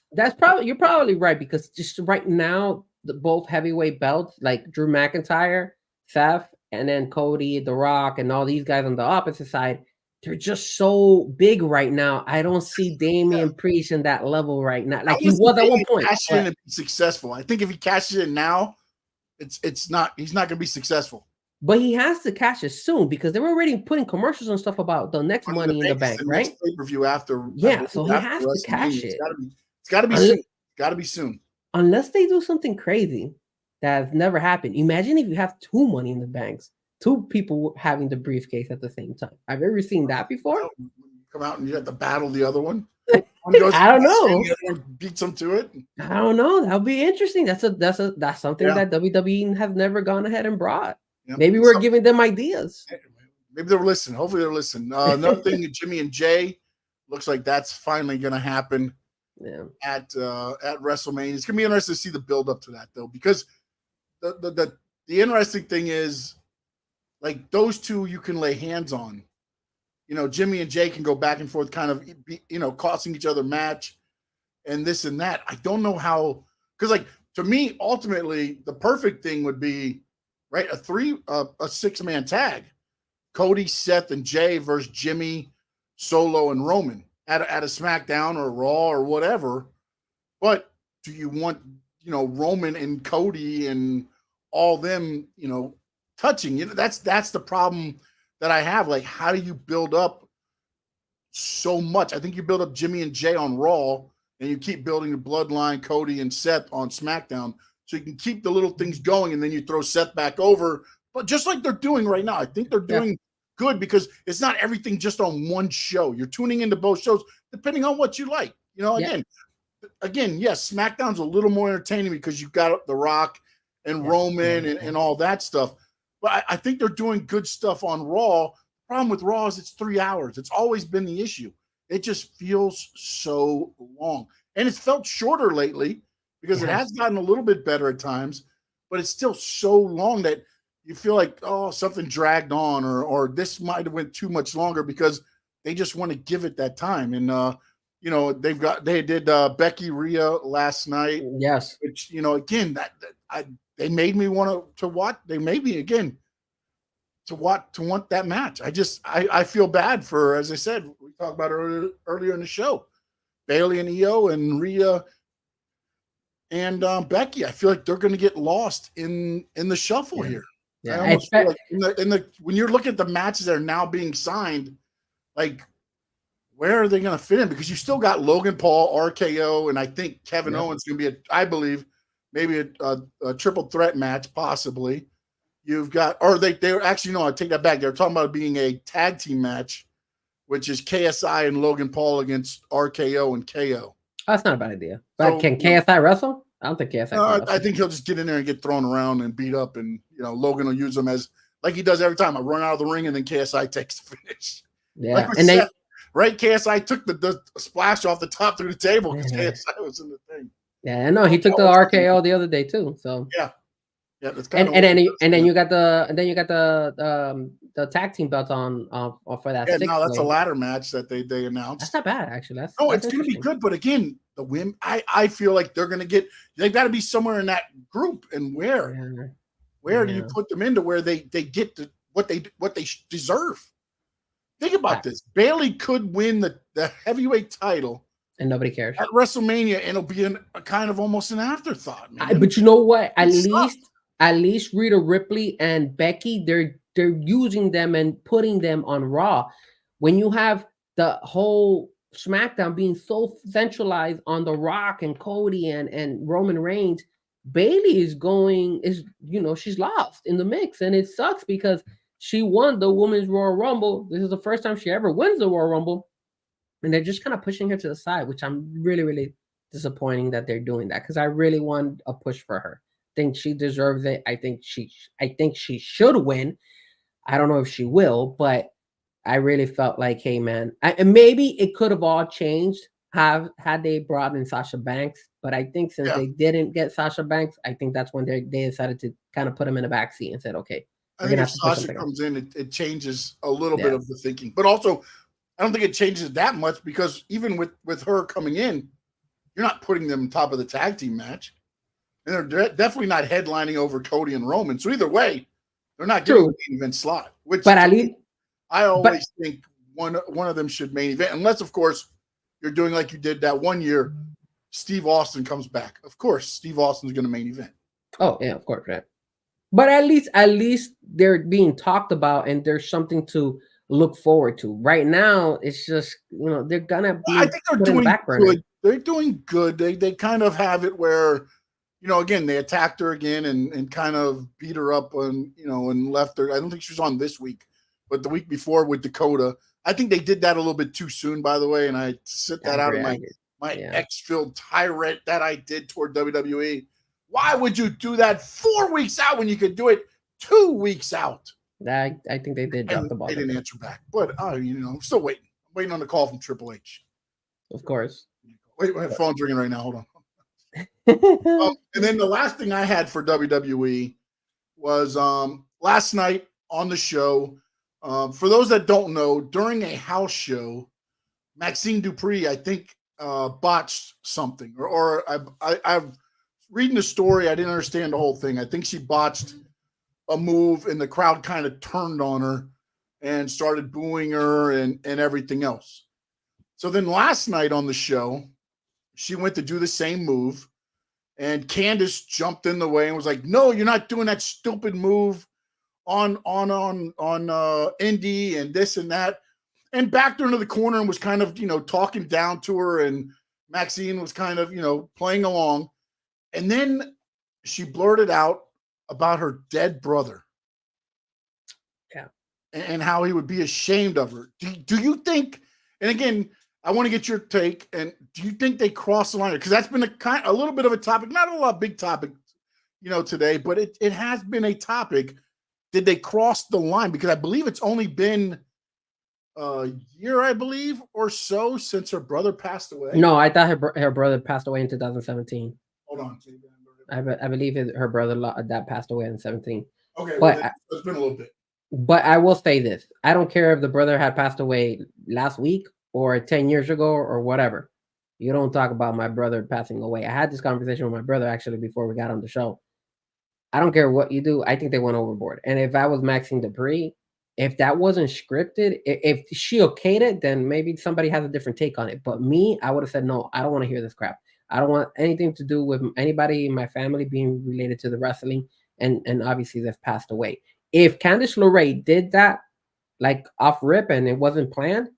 You're probably right because just right now, both heavyweight belts like Drew McIntyre, Seth, and then Cody, The Rock, and all these guys on the opposite side, they're just so big right now. I don't see Damian Priest in that level right now. Like he was at one point. Cash in and be successful. I think if he cashes it now, he's not going to be successful. But he has to cash it soon because they're already putting commercials and stuff about the next Money in the Bank, right? Pay-per-view after. Yeah, so he has to cash it. It's got to be soon. Got to be soon. Unless they do something crazy that has never happened. Imagine if you have 2 Money in the Banks, 2 people having the briefcase at the same time. Have you ever seen that before? Come out and you have to battle the other one. I don't know. Beats them to it. I don't know. That would be interesting. That's something that WWE has never gone ahead and brought. Yep. Maybe we're giving them ideas. Maybe they're listening. Hopefully they're listening. Another thing, Jimmy and Jay looks like that's finally going to happen at WrestleMania. It's going to be interesting to see the build up to that though, because the interesting thing is like those 2 you can lay hands on. Jimmy and Jay can go back and forth, kind of costing each other match and this and that. I don't know how, because like to me, ultimately, the perfect thing would be right a 6-man tag, Cody, Seth, and Jay versus Jimmy, Solo, and Roman at a SmackDown or Raw or whatever. But do you want Roman and Cody and all them touching? That's the problem that I have. Like, how do you build up so much? I think you build up Jimmy and Jay on Raw, and you keep building the Bloodline, Cody and Seth on SmackDown, so you can keep the little things going, and then you throw Seth back over. But just like they're doing right now, I think they're doing good because it's not everything just on one show. You're tuning into both shows depending on what you like. Again, yes, SmackDown's a little more entertaining because you've got The Rock and Roman and all that stuff. But I think they're doing good stuff on Raw. The problem with Raw is it's 3 hours. It's always been the issue. It just feels so long. And it's felt shorter lately because it has gotten a little bit better at times, but it's still so long that you feel like, oh, something dragged on, or this might have went too much longer because they just want to give it that time. And they did Becky Rhea last night. Yes. Which, again, they made me want to watch. They made me again to want that match. I feel bad for, as I said, we talked about earlier in the show, Bayley and Io and Rhea and Becky. I feel like they're going to get lost in the shuffle here. Yeah, I almost feel like when you're looking at the matches that are now being signed, like, where are they going to fit in? Because you still got Logan Paul, RKO, and I think Kevin Owens going to be I believe maybe a triple threat match possibly. You've got, or they're actually, no, I take that back. They're talking about it being a tag team match, which is KSI and Logan Paul against RKO and KO. That's not a bad idea. But can KSI wrestle? I don't think KSI can wrestle. I think he'll just get in there and get thrown around and beat up, and Logan will use him as, like he does every time, I run out of the ring and then KSI takes the finish. Yeah, like Seth, right? KSI took the splash off the top through the table because KSI was in the thing. Yeah, I know he took the RKO the other day too. So yeah, that's and then you got the tag team belts on for that. Yeah, no, that's a ladder match that they announced. That's not bad actually. It's going to be good. But again, the women, I feel like they're going to they've got to be somewhere in that group, and where do you put them into where they get to what they deserve? Think about this. Bayley could win the heavyweight title and nobody cares at WrestleMania, and it'll be a kind of almost an afterthought, man. But you know what? At least Rhea Ripley and Becky, they're using them and putting them on Raw. When you have the whole SmackDown being so centralized on The Rock and Cody and Roman Reigns, Bayley she's lost in the mix, and it sucks because she won the Women's Royal Rumble. This is the first time she ever wins the Royal Rumble, and they're just kind of pushing her to the side, which I'm really, really disappointing that they're doing that, because I really want a push for her. I think she deserves it. I think she should win. I don't know if she will, but I really felt like, hey man, and maybe it could have all changed had they brought in Sasha Banks. But I think since they didn't get Sasha Banks, I think that's when they decided to kind of put him in the backseat and said, okay. I think if Sasha comes in, it changes a little bit of the thinking. But also, I don't think it changes that much, because even with her coming in, you're not putting them top of the tag team match. And they're definitely not headlining over Cody and Roman. So either way, they're not getting the main event slot. But at least I always think one of them should main event, unless, of course, you're doing like you did that one year. Steve Austin comes back. Of course, Steve Austin's going to main event. Oh yeah, of course, right. But at least they're being talked about, and there's something to look forward to. Right now, it's just they're gonna be. I think they're doing good. They're doing good. They kind of have it where, again, they attacked her again and kind of beat her up and left her. I don't think she was on this week, but the week before with Dakota. I think they did that a little bit too soon, by the way, and I sit that out of my X-filled tirade that I did toward WWE. Why would you do that 4 weeks out when you could do it 2 weeks out? I think they did drop the ball. They didn't answer back, but I'm still waiting. I'm waiting on the call from Triple H. Of course. Wait, my phone's ringing right now. Hold on. And then the last thing I had for WWE was last night on the show. For those that don't know, during a house show, Maxine Dupree, I think, botched something, or I've reading the story. I didn't understand the whole thing. I think she botched a move, and the crowd kind of turned on her and started booing her and everything else. So then last night on the show, she went to do the same move, and Candice jumped in the way and was like, "No, you're not doing that stupid move on Indy and this and that," and backed her into the corner and was kind of, talking down to her, and Maxine was kind of, playing along. And then she blurted out about her dead brother. Yeah. And how he would be ashamed of her. Do you think, and again, I want to get your take, and do you think they crossed the line? Because that's been a little bit of a topic, not a lot of big topic, today, but it has been a topic. Did they cross the line? Because I believe it's only been year, I believe, or so since her brother passed away. No, I thought her brother passed away in 2017. Hold on. I believe her brother that passed away in 17. Okay, but well, it's been a little bit. But I will say this: I don't care if the brother had passed away last week or 10 years ago or whatever. You don't talk about my brother passing away. I had this conversation with my brother actually before we got on the show. I don't care what you do. I think they went overboard. And if I was Maxine Dupree, if that wasn't scripted, if she okayed it, then maybe somebody has a different take on it. But me, I would have said, no, I don't want to hear this crap. I don't want anything to do with anybody in my family being related to the wrestling. And obviously they've passed away. If Candice LeRae did that, like off rip, and it wasn't planned,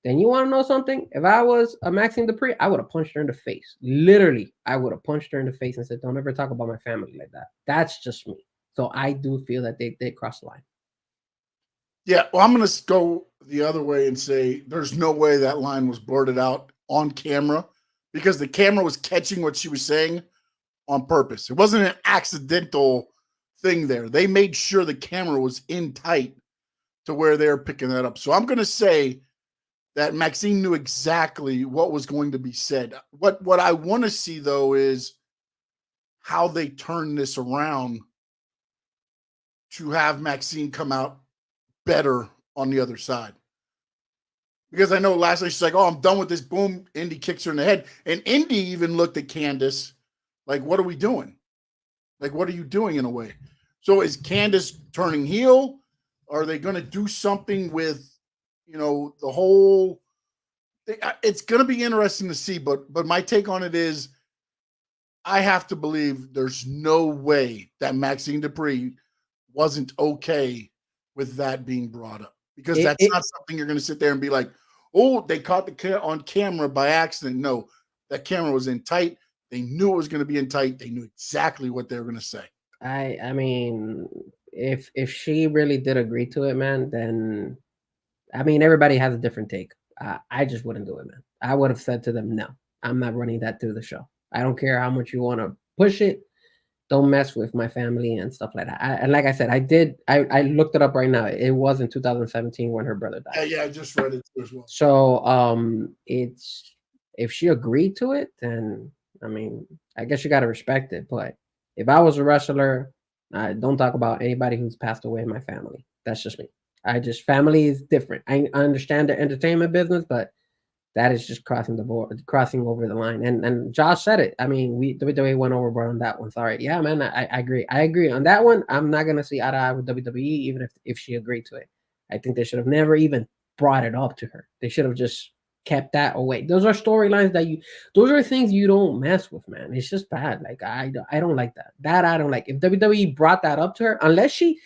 then you want to know something? If I was a Maxine Dupree, I would have punched her in the face. Literally, I would have punched her in the face and said, don't ever talk about my family like that. That's just me. So I do feel that they did cross the line. Yeah, well, I'm going to go the other way and say there's no way that line was blurted out on camera because the camera was catching what she was saying on purpose. It wasn't an accidental thing there. They made sure the camera was in tight to where they're picking that up. So I'm going to say that Maxine knew exactly what was going to be said. What I want to see, though, is how they turn this around to have Maxine come out better on the other side. Because I know last night she's like, oh, I'm done with this. Boom, Indy kicks her in the head. And Indy even looked at Candice like, what are we doing? Like, what are you doing in a way? So is Candice turning heel? Are they going to do something with, the whole thing? It's going to be interesting to see, but my take on it is I have to believe there's no way that Maxine Dupree wasn't okay with that being brought up because that's not something you're going to sit there and be like, oh, they caught the on camera by accident. No, that camera was in tight. They knew it was going to be in tight. They knew exactly what they were going to say. I mean, if she really did agree to it, man, then I mean, everybody has a different take. I just wouldn't do it, man. I would have said to them, no, I'm not running that through the show. I don't care how much you want to push it. Don't mess with my family and stuff like that. And like I said, I looked it up right now. It was in 2017 when her brother died. Yeah, I just read it too as well. So it's if she agreed to it, then I mean, I guess you got to respect it. But if I was a wrestler, I don't talk about anybody who's passed away in my family. That's just me. Family is different. I understand the entertainment business, but that is just crossing over the line. And Josh said it. I mean, WWE went overboard on that one. Sorry. Yeah, man, I agree. I agree on that one. I'm not gonna see eye to eye with WWE, even if she agreed to it. I think they should have never even brought it up to her. They should have just kept that away. Those are storylines those are things you don't mess with, man. It's just bad. Like I don't like that. That I don't like. If WWE brought that up to her, unless she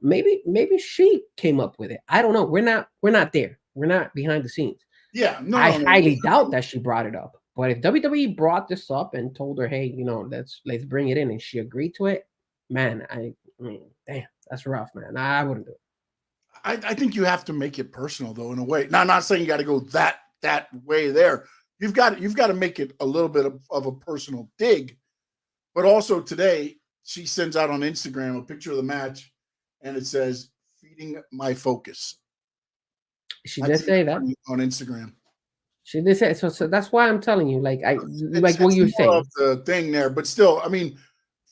maybe she came up with it. I don't know. We're not there. We're not behind the scenes. Yeah, no, I highly doubt that she brought it up. But if WWE brought this up and told her, hey, let's bring it in, and she agreed to it, man, I mean, damn, that's rough, man. I wouldn't do it. I think you have to make it personal, though, in a way. Now, I'm not saying you got to go that way there. You've got to make it a little bit of a personal dig. But also today, she sends out on Instagram a picture of the match, and it says, feeding my focus. She did say that on Instagram. She did say so that's why I'm telling you, like what you're saying. Of the thing there, but still, I mean,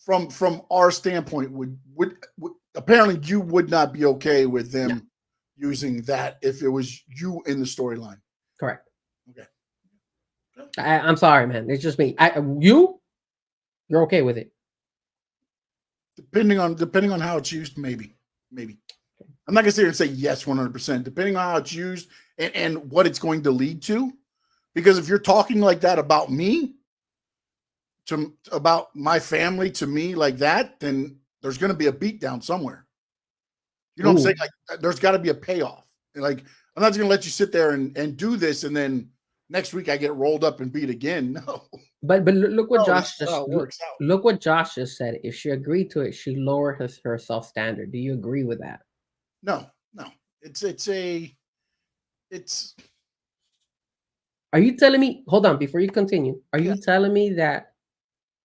from our standpoint, would apparently you would not be okay with them using that if it was you in the storyline. Correct. Okay. I'm sorry, man. It's just me. You're okay with it. Depending on how it's used, maybe. I'm not gonna sit here and say yes 100%. Depending on how it's used and what it's going to lead to, because if you're talking like that about me, about my family to me like that, then there's going to be a beatdown somewhere. You know what I'm saying? Like there's got to be a payoff. Like I'm not just going to let you sit there and do this, and then next week I get rolled up and beat again. No. But look what Josh look what Josh just said. If she agreed to it, she lowered her self standard. Do you agree with that? No. It's. Are you telling me? Hold on, before you continue. Are you telling me that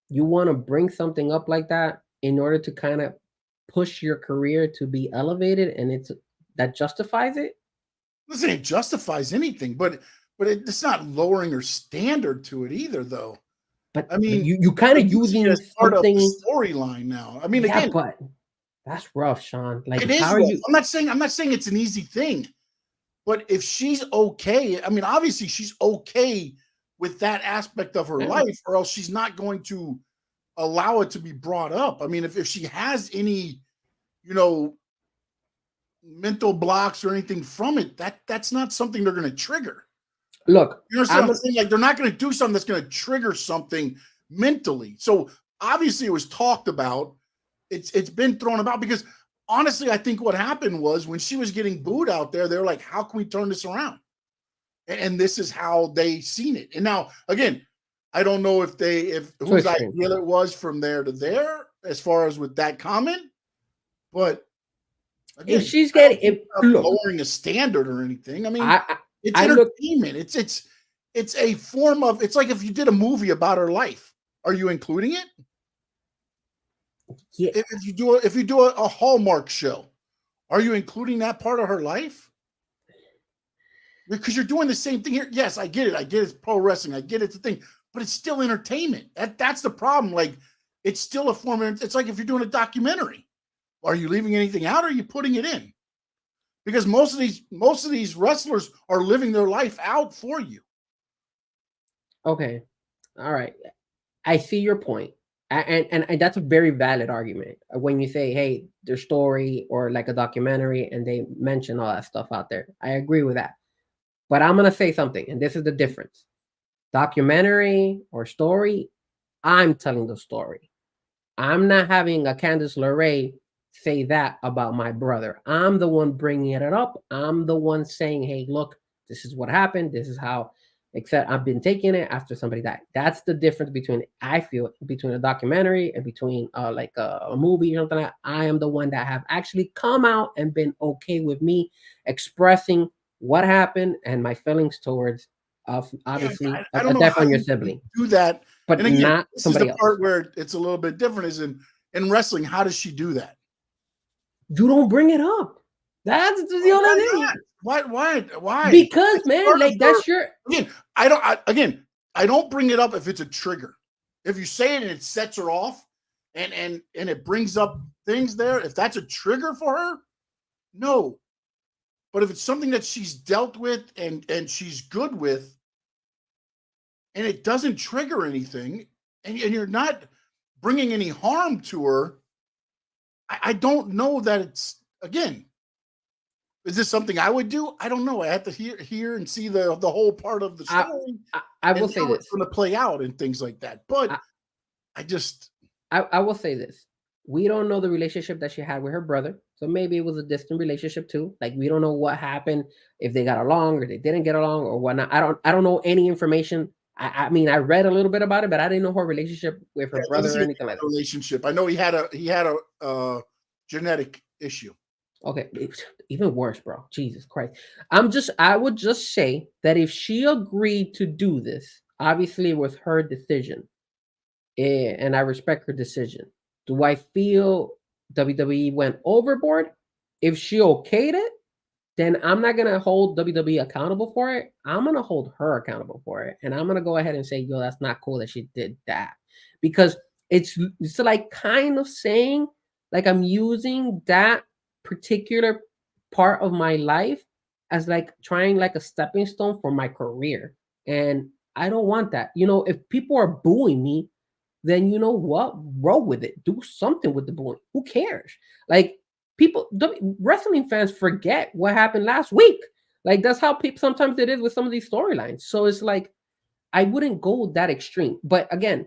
you want to bring something up like that in order to kind of push your career to be elevated, and that justifies it? I'm not saying it justifies anything, but it's not lowering her standard to it either, though. But I mean, you kind of using as part of something the storyline now. I mean, yeah, again, but that's rough, Sean. Like, it is how are rough. you? I'm not saying it's an easy thing, but if she's okay, I mean, obviously she's okay with that aspect of her life, or else she's not going to allow it to be brought up. I mean, if she has any, mental blocks or anything from it, that's not something they're going to trigger. Look, You know what I'm saying? Like, they're not going to do something that's going to trigger something mentally. So obviously it was talked about. It's been thrown about because honestly, I think what happened was when she was getting booed out there, they were like, how can we turn this around? And this is how they seen it. And now, again, I don't know if whose idea it was from there to there as far as with that comment, but again, if she's getting lowering a standard or anything, I mean, it's entertainment. It's a form of, it's like if you did a movie about her life, are you including it? Yeah. If you do a Hallmark show, are you including that part of her life? Because you're doing the same thing here. Yes, I get it. I get it's pro wrestling. I get it's a thing, but it's still entertainment. That's the problem. Like, it's still a form of, it's like if you're doing a documentary. Are you leaving anything out or are you putting it in? Because most of these wrestlers are living their life out for you. Okay. All right. I see your point. And that's a very valid argument when you say, hey, their story or like a documentary and they mention all that stuff out there. I agree with that. But I'm going to say something, and this is the difference. Documentary or story, I'm telling the story. I'm not having a Candice LeRae say that about my brother. I'm the one bringing it up. I'm the one saying, hey, look, this is what happened. This is how, except I've been taking it after somebody died. That's the difference between, I feel, between a documentary and between like a movie or something like that. I am the one that have actually come out and been okay with me expressing what happened and my feelings towards obviously a death on your sibling. Do that, but and again, not somebody else. Part where it's a little bit different is in wrestling. How does she do that? You don't bring it up. That's the only thing. Why? Because it's man, like that's your again. I don't bring it up if it's a trigger. If you say it and it sets her off, and it brings up things there. If that's a trigger for her, no. But if it's something that she's dealt with and she's good with, and it doesn't trigger anything, and you're not bringing any harm to her, I don't know that it's, again, is this something I would do? I don't know. I have to hear and see the whole part of the story. I will say this. It's going to play out and things like that. But I will say this. We don't know the relationship that she had with her brother. So maybe it was a distant relationship too. Like, we don't know what happened, if they got along or they didn't get along or whatnot. I don't know any information. I mean, I read a little bit about it, but I didn't know her relationship with her brother or anything like that. Relationship. I know he had a genetic issue. Okay, even worse, bro. Jesus Christ. I would just say that if she agreed to do this, obviously it was her decision, and I respect her decision. Do I feel WWE went overboard? If she okayed it, then I'm not going to hold WWE accountable for it. I'm going to hold her accountable for it. And I'm going to go ahead and say, yo, that's not cool that she did that. Because it's like kind of saying, like, I'm using that particular part of my life as like trying like a stepping stone for my career. And I don't want that. If people are booing me, then you know what? Roll with it. Do something with the booing. Who cares? Like, wrestling fans forget what happened last week. Like, that's how people sometimes it is with some of these storylines. So it's like, I wouldn't go that extreme. But again,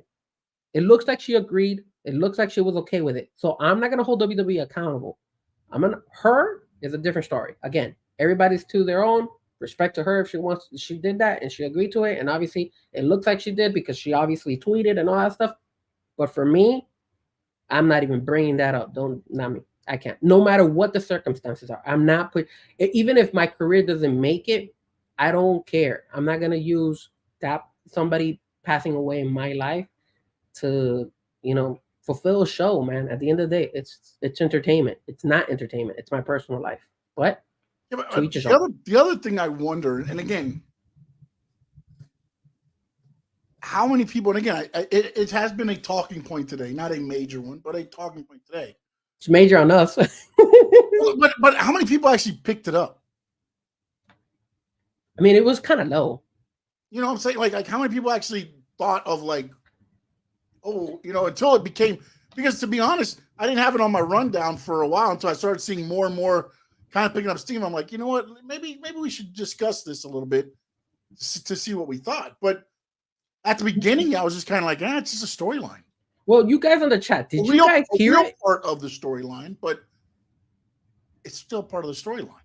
it looks like she agreed. It looks like she was okay with it. So I'm not gonna hold WWE accountable. Her is a different story. Again, everybody's to their own. Respect to her if she did that and she agreed to it. And obviously it looks like she did because she obviously tweeted and all that stuff. But for me, I'm not even bringing that up. Not me. I can't. No matter what the circumstances are, I'm not even if my career doesn't make it, I don't care. I'm not gonna use that somebody passing away in my life to, fulfill a show, man. At the end of the day, it's entertainment. It's not entertainment. It's my personal life. But Yeah, but, To each his own. the other thing I wonder, and again, how many people, and again, it has been a talking point today, not a major one, but a talking point today. It's major on us. But how many people actually picked it up? I mean, it was kind of low. You know what I'm saying? Like how many people actually thought of like, oh, you know, until it became, because to be honest, I didn't have it on my rundown for a while until I started seeing more and more kind of picking up steam. I'm like, you know what? Maybe we should discuss this a little bit to see what we thought. But at the beginning, I was just kind of like, it's just a storyline. Well, you guys on the chat, did you guys hear it? Part of the storyline, but it's still part of the storyline.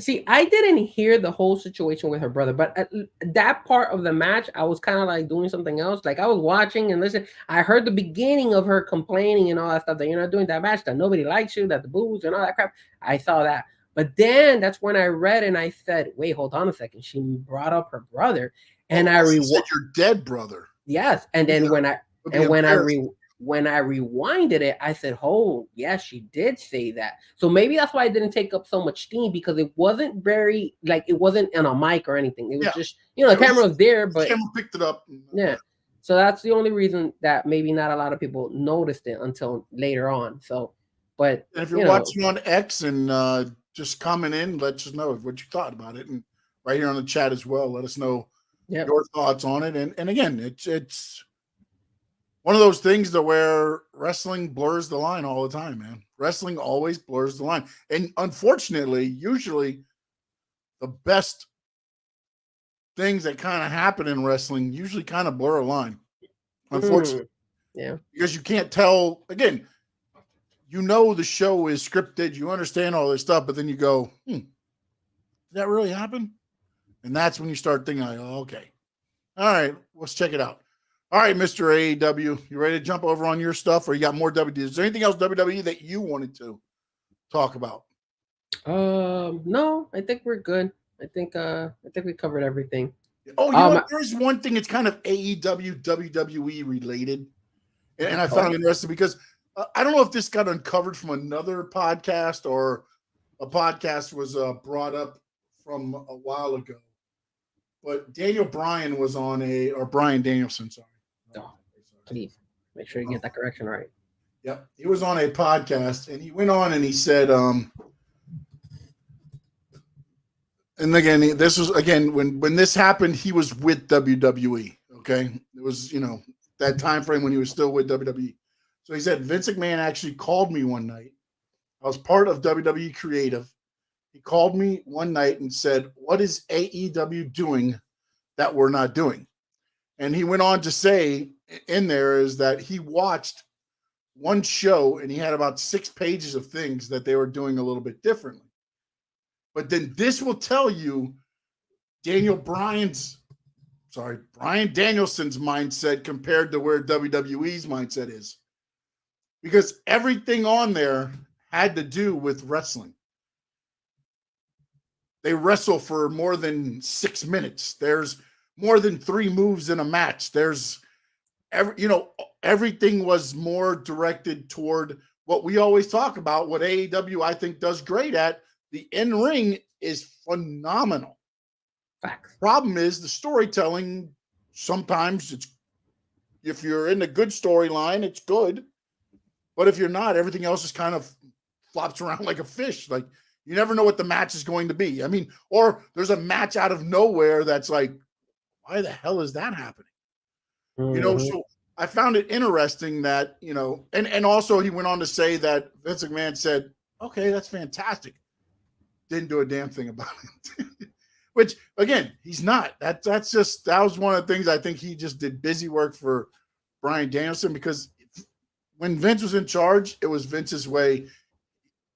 See, I didn't hear the whole situation with her brother, but at that part of the match, I was kind of like doing something else. Like I was watching and listening. I heard the beginning of her complaining and all that stuff, that you're not doing that match, that nobody likes you, that the boos and all that crap. I saw that. But then that's when I read and I said, wait, hold on a second. She brought up her brother. And I said your dead brother. Yes. And then when I rewinded it, I said, oh, yeah, she did say that. So maybe that's why it didn't take up so much steam, because it wasn't very, like, it wasn't on a mic or anything. It was just, you know, the camera was there, but the camera picked it up. Yeah. So that's the only reason that maybe not a lot of people noticed it until later on. So, but and if you're watching on X and just comment in, let us know what you thought about it. And right here on the chat as well, let us know your thoughts on it. And again, it's one of those things that where wrestling blurs the line all the time, man. Wrestling always blurs the line. And unfortunately, usually the best things that kind of happen in wrestling usually kind of blur a line. Unfortunately. Yeah. Because you can't tell, again, you know the show is scripted, you understand all this stuff, but then you go, did that really happen? And that's when you start thinking, like, oh, okay. All right, let's check it out. All right, Mr. AEW, you ready to jump over on your stuff, or you got more WWE? Is there anything else WWE that you wanted to talk about? No, I think we're good. I think we covered everything. Oh, you know what? There's one thing. It's kind of AEW WWE related, and I found it interesting because I don't know if this got uncovered from another podcast or a podcast was brought up from a while ago. But Daniel Bryan was on Bryan Danielson, sorry. Oh, please make sure you get that correction right. Yep. He was on a podcast and he went on and he said, and again, this was when this happened, he was with WWE. Okay. It was, that time frame when he was still with WWE. So he said, Vince McMahon actually called me one night. I was part of WWE Creative. He called me one night and said, what is AEW doing that we're not doing? And he went on to say in there is that he watched one show and he had about 6 pages of things that they were doing a little bit differently. But then this will tell you Bryan Danielson's mindset compared to where WWE's mindset is. Because everything on there had to do with wrestling. They wrestle for more than 6 minutes. There's more than 3 moves in a match. There's everything was more directed toward what we always talk about, what AEW I think does great at. The in-ring is phenomenal. Facts. Problem is the storytelling. Sometimes if you're in a good storyline, it's good. But if you're not, everything else is kind of flops around like a fish. Like you never know what the match is going to be. I mean, or there's a match out of nowhere that's like, why the hell is that happening? Mm-hmm. So I found it interesting that, and also he went on to say that Vince McMahon said, okay, that's fantastic. Didn't do a damn thing about it. Which, again, he's not. That was one of the things I think he just did busy work for Bryan Danielson, because when Vince was in charge, it was Vince's way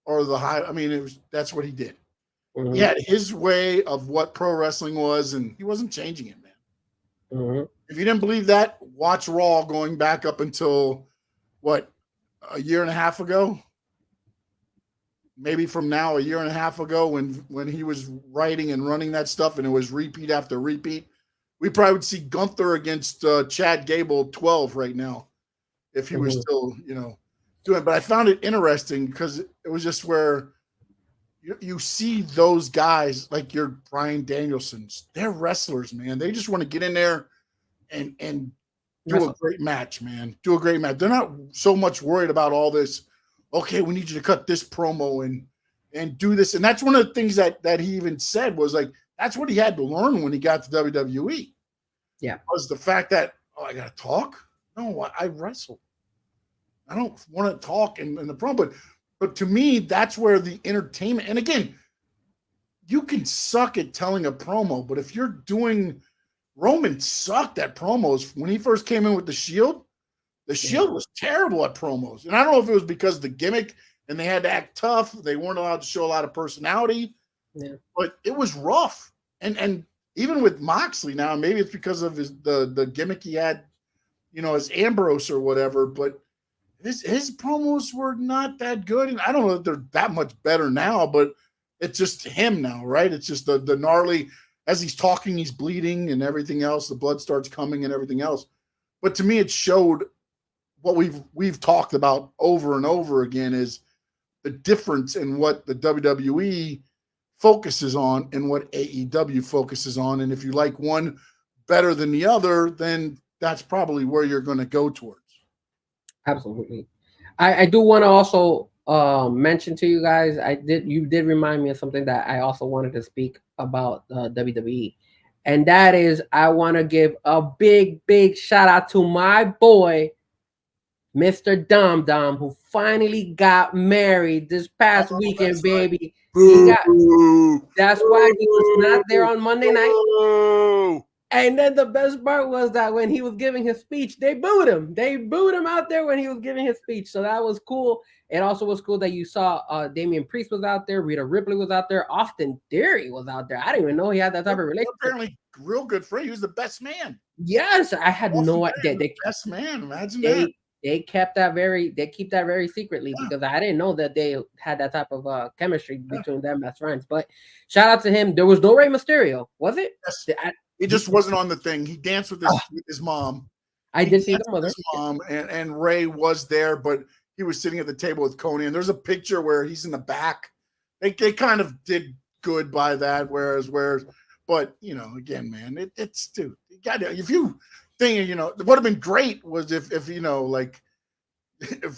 or the high. I mean, that's what he did. Mm-hmm. He had his way of what pro wrestling was, and he wasn't changing it, man. Mm-hmm. If you didn't believe that, watch Raw going back up until, a year and a half ago? Maybe from now, a year and a half ago when he was writing and running that stuff and it was repeat after repeat. We probably would see Gunther against Chad Gable 12 right now if he was still, doing it. But I found it interesting because it was just where you see those guys like your Bryan Danielsons. They're wrestlers, man. They just want to get in there and do a great match, man. Do a great match. They're not so much worried about all this. Okay, we need you to cut this promo and do this. And that's one of the things that he even said was like, that's what he had to learn when he got to WWE. Yeah. Was the fact that, I got to talk? No, I wrestle. I don't want to talk in the promo. But to me, that's where the entertainment, and again, you can suck at telling a promo, but if you're doing, Roman sucked at promos. When he first came in with the Shield was terrible at promos. And I don't know if it was because of the gimmick and they had to act tough. They weren't allowed to show a lot of personality. Yeah. But it was rough. And even with Moxley now, maybe it's because of the gimmick he had, as Ambrose or whatever, but his promos were not that good. And I don't know that they're that much better now, but it's just him now, right? It's just the gnarly, as he's talking, he's bleeding and everything else. The blood starts coming and everything else. But to me, it showed what we've talked about over and over again is the difference in what the WWE focuses on and what AEW focuses on. And if you like one better than the other, then that's probably where you're going to go towards. Absolutely. I do want to also mention to you guys, you did remind me of something that I also wanted to speak about WWE. And that is, I want to give a big shout out to my boy, Mr. Dom Dom, who finally got married this past weekend, baby. That's why he was not there on Monday night. And then the best part was that when he was giving his speech, they booed him. They booed him out there when he was giving his speech. So that was cool. It also was cool that you saw Damian Priest was out there, Rhea Ripley was out there, Austin Theory was out there. I didn't even know he had that type of relationship. Apparently, real good friend. He was the best man. Yes, I had no idea. Best man. Imagine that. They keep that very secretly because I didn't know that they had that type of chemistry between them as friends. But shout out to him. There was no Rey Mysterio, was it? Yes. He just wasn't on the thing. He danced with his mom. I did see the mother. His mom and Ray was there, but he was sitting at the table with Coney. And there's a picture where he's in the back. They kind of did good by that. But again, man, it's dude. You gotta, if you think, it would have been great was if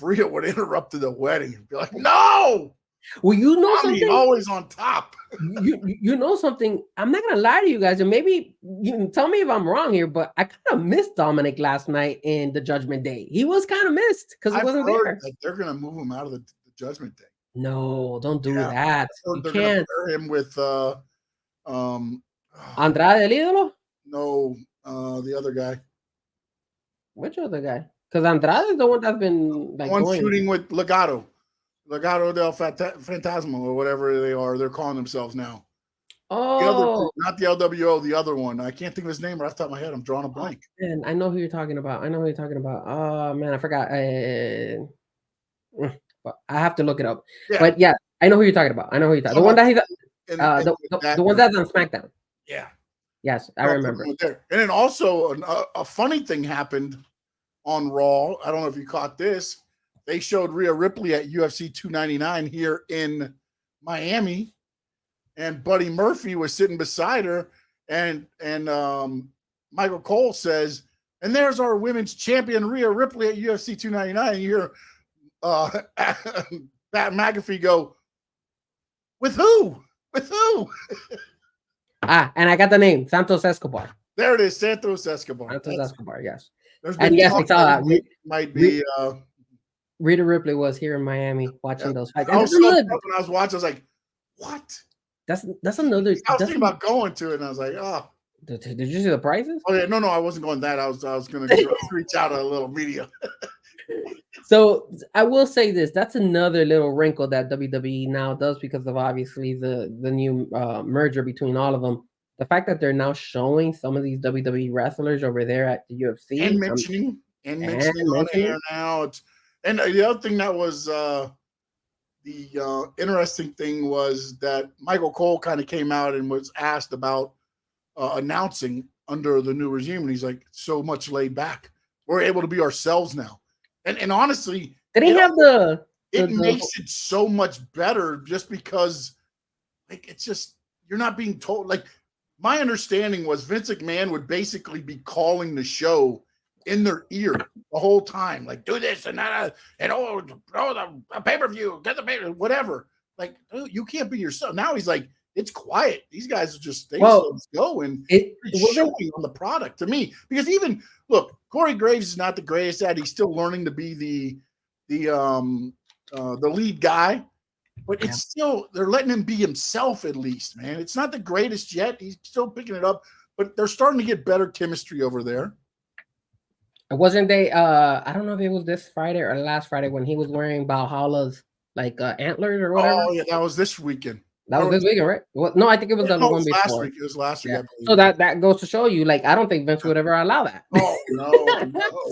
Rhea would have interrupted the wedding and be like, no. Well, something. Always on top. you know something. I'm not gonna lie to you guys, and maybe you can tell me if I'm wrong here, but I kind of missed Dominic last night in the Judgment Day. He was kind of missed because he wasn't there. They're gonna move him out of the Judgment Day. No, don't do that. You they're can't. Gonna pair him with Andrade El Idolo? No, the other guy. Which other guy? Because Andrade is the one that's been shooting with Legado del Fantasma or whatever they are. They're calling themselves now. Oh, not the LWO, the other one. I can't think of his name right off the top of my head. I'm drawing a blank. Man, I know who you're talking about. Oh man, I forgot. But I have to look it up. Yeah. But yeah, I know who you're talking about. The one that he's the one that's on SmackDown. Yeah. Yes, I remember. And then also a funny thing happened on Raw. I don't know if you caught this. They showed Rhea Ripley at UFC 299 here in Miami, and Buddy Murphy was sitting beside her, and Michael Cole says, "And there's our women's champion Rhea Ripley at UFC 299." And you hear Pat McAfee go, "With who? With who?" And I got the name, Santos Escobar. There it is, Santos Escobar. Escobar, yes. And yes, I saw that. Might be. Rhea Ripley was here in Miami watching those fights. When I was watching, I was like, "What?" That's another. I was thinking about going to it, and I was like, "Oh." Did you see the prices? Oh yeah, no, I wasn't going that. I was going to reach out a little media. So I will say this: that's another little wrinkle that WWE now does because of obviously the new merger between all of them. The fact that they're now showing some of these WWE wrestlers over there at the UFC and mentioning on air now. And the other thing that was the interesting thing was that Michael Cole kind of came out and was asked about announcing under the new regime, and he's like, "So much laid back. We're able to be ourselves now." And honestly, did he have it makes it so much better just because like it's just you're not being told. Like my understanding was Vince McMahon would basically be calling the show in their ear the whole time, like do this and that, and the pay-per-view, get the pay, whatever. Like, dude, you can't be yourself. Now he's like, it's quiet. These guys are just let's go and it's showing on the product to me. Because even look, Corey Graves is not the greatest at. He's still learning to be the lead guy, but it's still they're letting him be himself at least, man. It's not the greatest yet. He's still picking it up, but they're starting to get better chemistry over there. Wasn't they? I don't know if it was this Friday or last Friday when he was wearing Valhalla's like antlers or whatever. Oh yeah, that was this weekend. That was this weekend, right? Well, no, I think it was the one before. Last week. It was last week. Yeah. So that goes to show you, like, I don't think Vince would ever allow that. Oh no!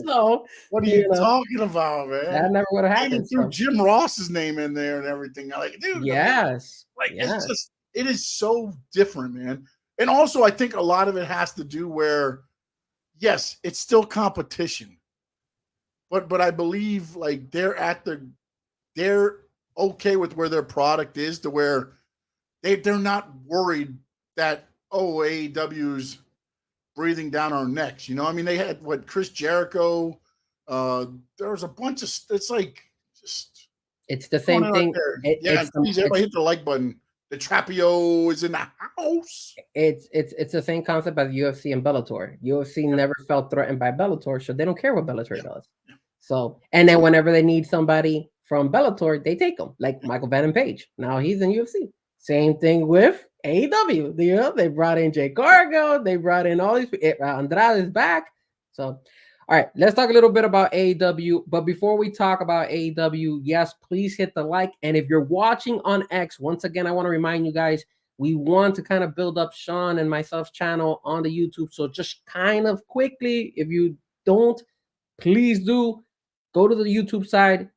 So what are you talking about, man? That never would have happened. Threw Jim Ross's name in there and everything. I'm like, dude, yes, it's just it is so different, man. And also, I think a lot of it has to do where, yes, it's still competition, but I believe like they're okay with where their product is to where they're not worried that AEW's breathing down our necks. You know, I mean, they had Chris Jericho. There was a bunch of it's like just it's the same thing. Everybody hit the like button. The Trapio is in the house. It's the same concept as UFC and Bellator. UFC never felt threatened by Bellator, so they don't care what Bellator does. So, and then whenever they need somebody from Bellator, they take them, like Michael Venom Page. Now he's in UFC. Same thing with AEW. You know, they brought in Jay Cargill. They brought in all these. Andrade is back. So, all right, let's talk a little bit about AEW. But before we talk about AEW, yes, please hit the like. And if you're watching on X, once again, I want to remind you guys, we want to kind of build up Sean and myself's channel on the YouTube. So just kind of quickly, if you don't, please do go to the YouTube side.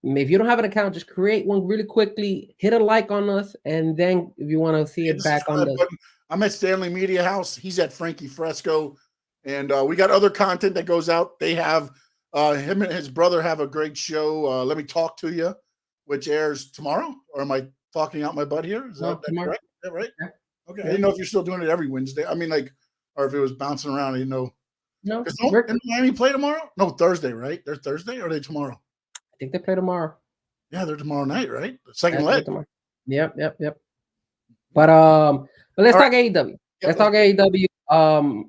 If you don't have an account, just create one really quickly, hit a like on us, and then if you want to see it back on the... I'm at Stanley Media House. He's at Frankie Fresco. And we got other content that goes out. They have him and his brother have a great show, Let Me Talk to You, which airs tomorrow. Or am I talking out my butt here? Is that correct? Is that right? Yeah. Okay. I didn't know if you're still doing it every Wednesday. I mean, like, or if it was bouncing around. I didn't know. No. Didn't Miami play tomorrow? No, Thursday, right? They're Thursday or are they tomorrow? I think they play tomorrow. Yeah, they're tomorrow night, right? The second leg. Yep. But let's talk AEW. Let's talk AEW.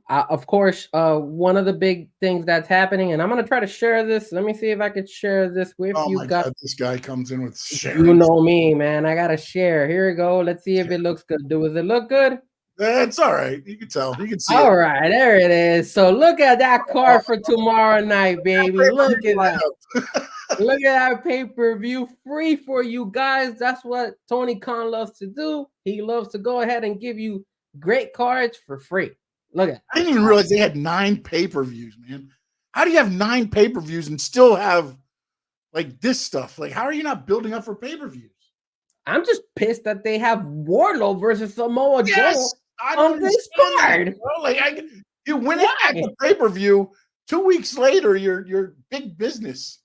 Of course, one of the big things that's happening, and I'm gonna try to share this. Let me see if I could share this with you guys. God, this guy comes in with sharing. You know me, man. I gotta share. Here we go. Let's see if it looks good. Does it look good? It's all right. You can tell. You can see. All right, there it is. So look at that card for tomorrow night, baby. Look at that. Look at that pay-per-view free for you guys. That's what Tony Khan loves to do. He loves to go ahead and give you great cards for free. Look at. I didn't even realize they had 9 pay-per-views, man. How do you have 9 pay-per-views and still have like this stuff? Like, how are you not building up for pay-per-views? I'm just pissed that they have Wardlow versus Samoa Joe on this card. Like, you win it at the pay-per-view. 2 weeks later, you're big business.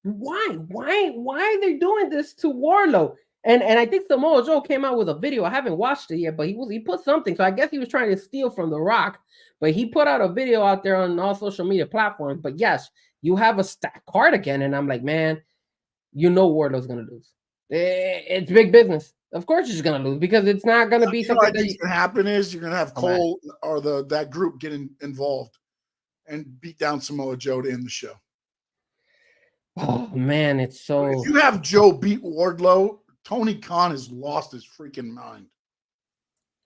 Why are they doing this to Wardlow? And I think Samoa Joe came out with a video. I haven't watched it yet, but he put something. So I guess he was trying to steal from The Rock. But he put out a video out there on all social media platforms. But yes, you have a stacked card again. And I'm like, man, you know Wardlow's gonna lose. It's big business. Of course he's gonna lose because it's not gonna be something that's gonna happen is you're gonna have Cole or that group getting involved and beat down Samoa Joe to end the show. Oh man, it's so. If you have Joe beat Wardlow, Tony Khan has lost his freaking mind.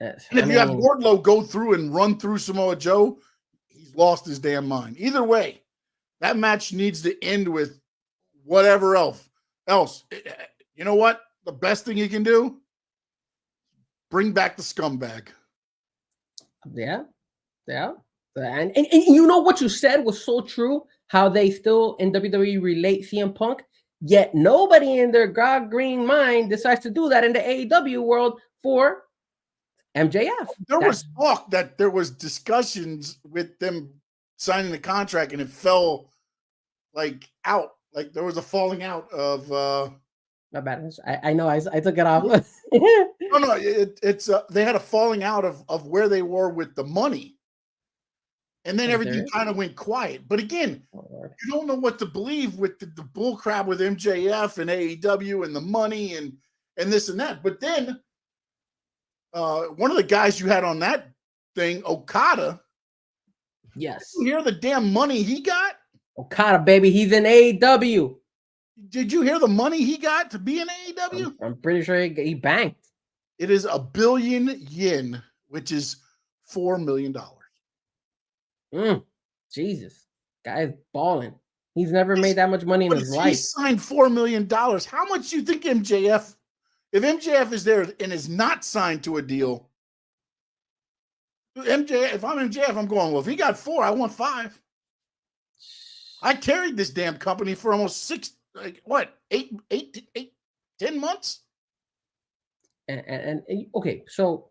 Yes. And if you have Wardlow go through and run through Samoa Joe, he's lost his damn mind. Either way, that match needs to end with whatever else. You know what? The best thing you can do? Bring back the scumbag. Yeah. And you know what you said was so true. How they still in WWE relate CM Punk, yet nobody in their God green mind decides to do that in the AEW world for MJF. There was talk that there was discussions with them signing the contract, and it fell like out. Like there was a falling out of. My bad. I know. I took it off. No, it's they had a falling out of where they were with the money. And then everything kind of went quiet. But again, you don't know what to believe with the bull crap with MJF and AEW and the money and this and that. But then one of the guys you had on that thing, Okada. Yes. Did you hear the damn money he got? Okada, baby, he's in AEW. Did you hear the money he got to be in AEW? I'm pretty sure he banked. It is 1 billion yen, which is $4 million. Jesus, guy's balling. He's never made that much money in his life. He signed $4 million. How much do you think MJF? If MJF is there and is not signed to a deal, if I'm MJF, I'm going, well, if he got 4, I want 5. I carried this damn company for almost 10 months. And okay, so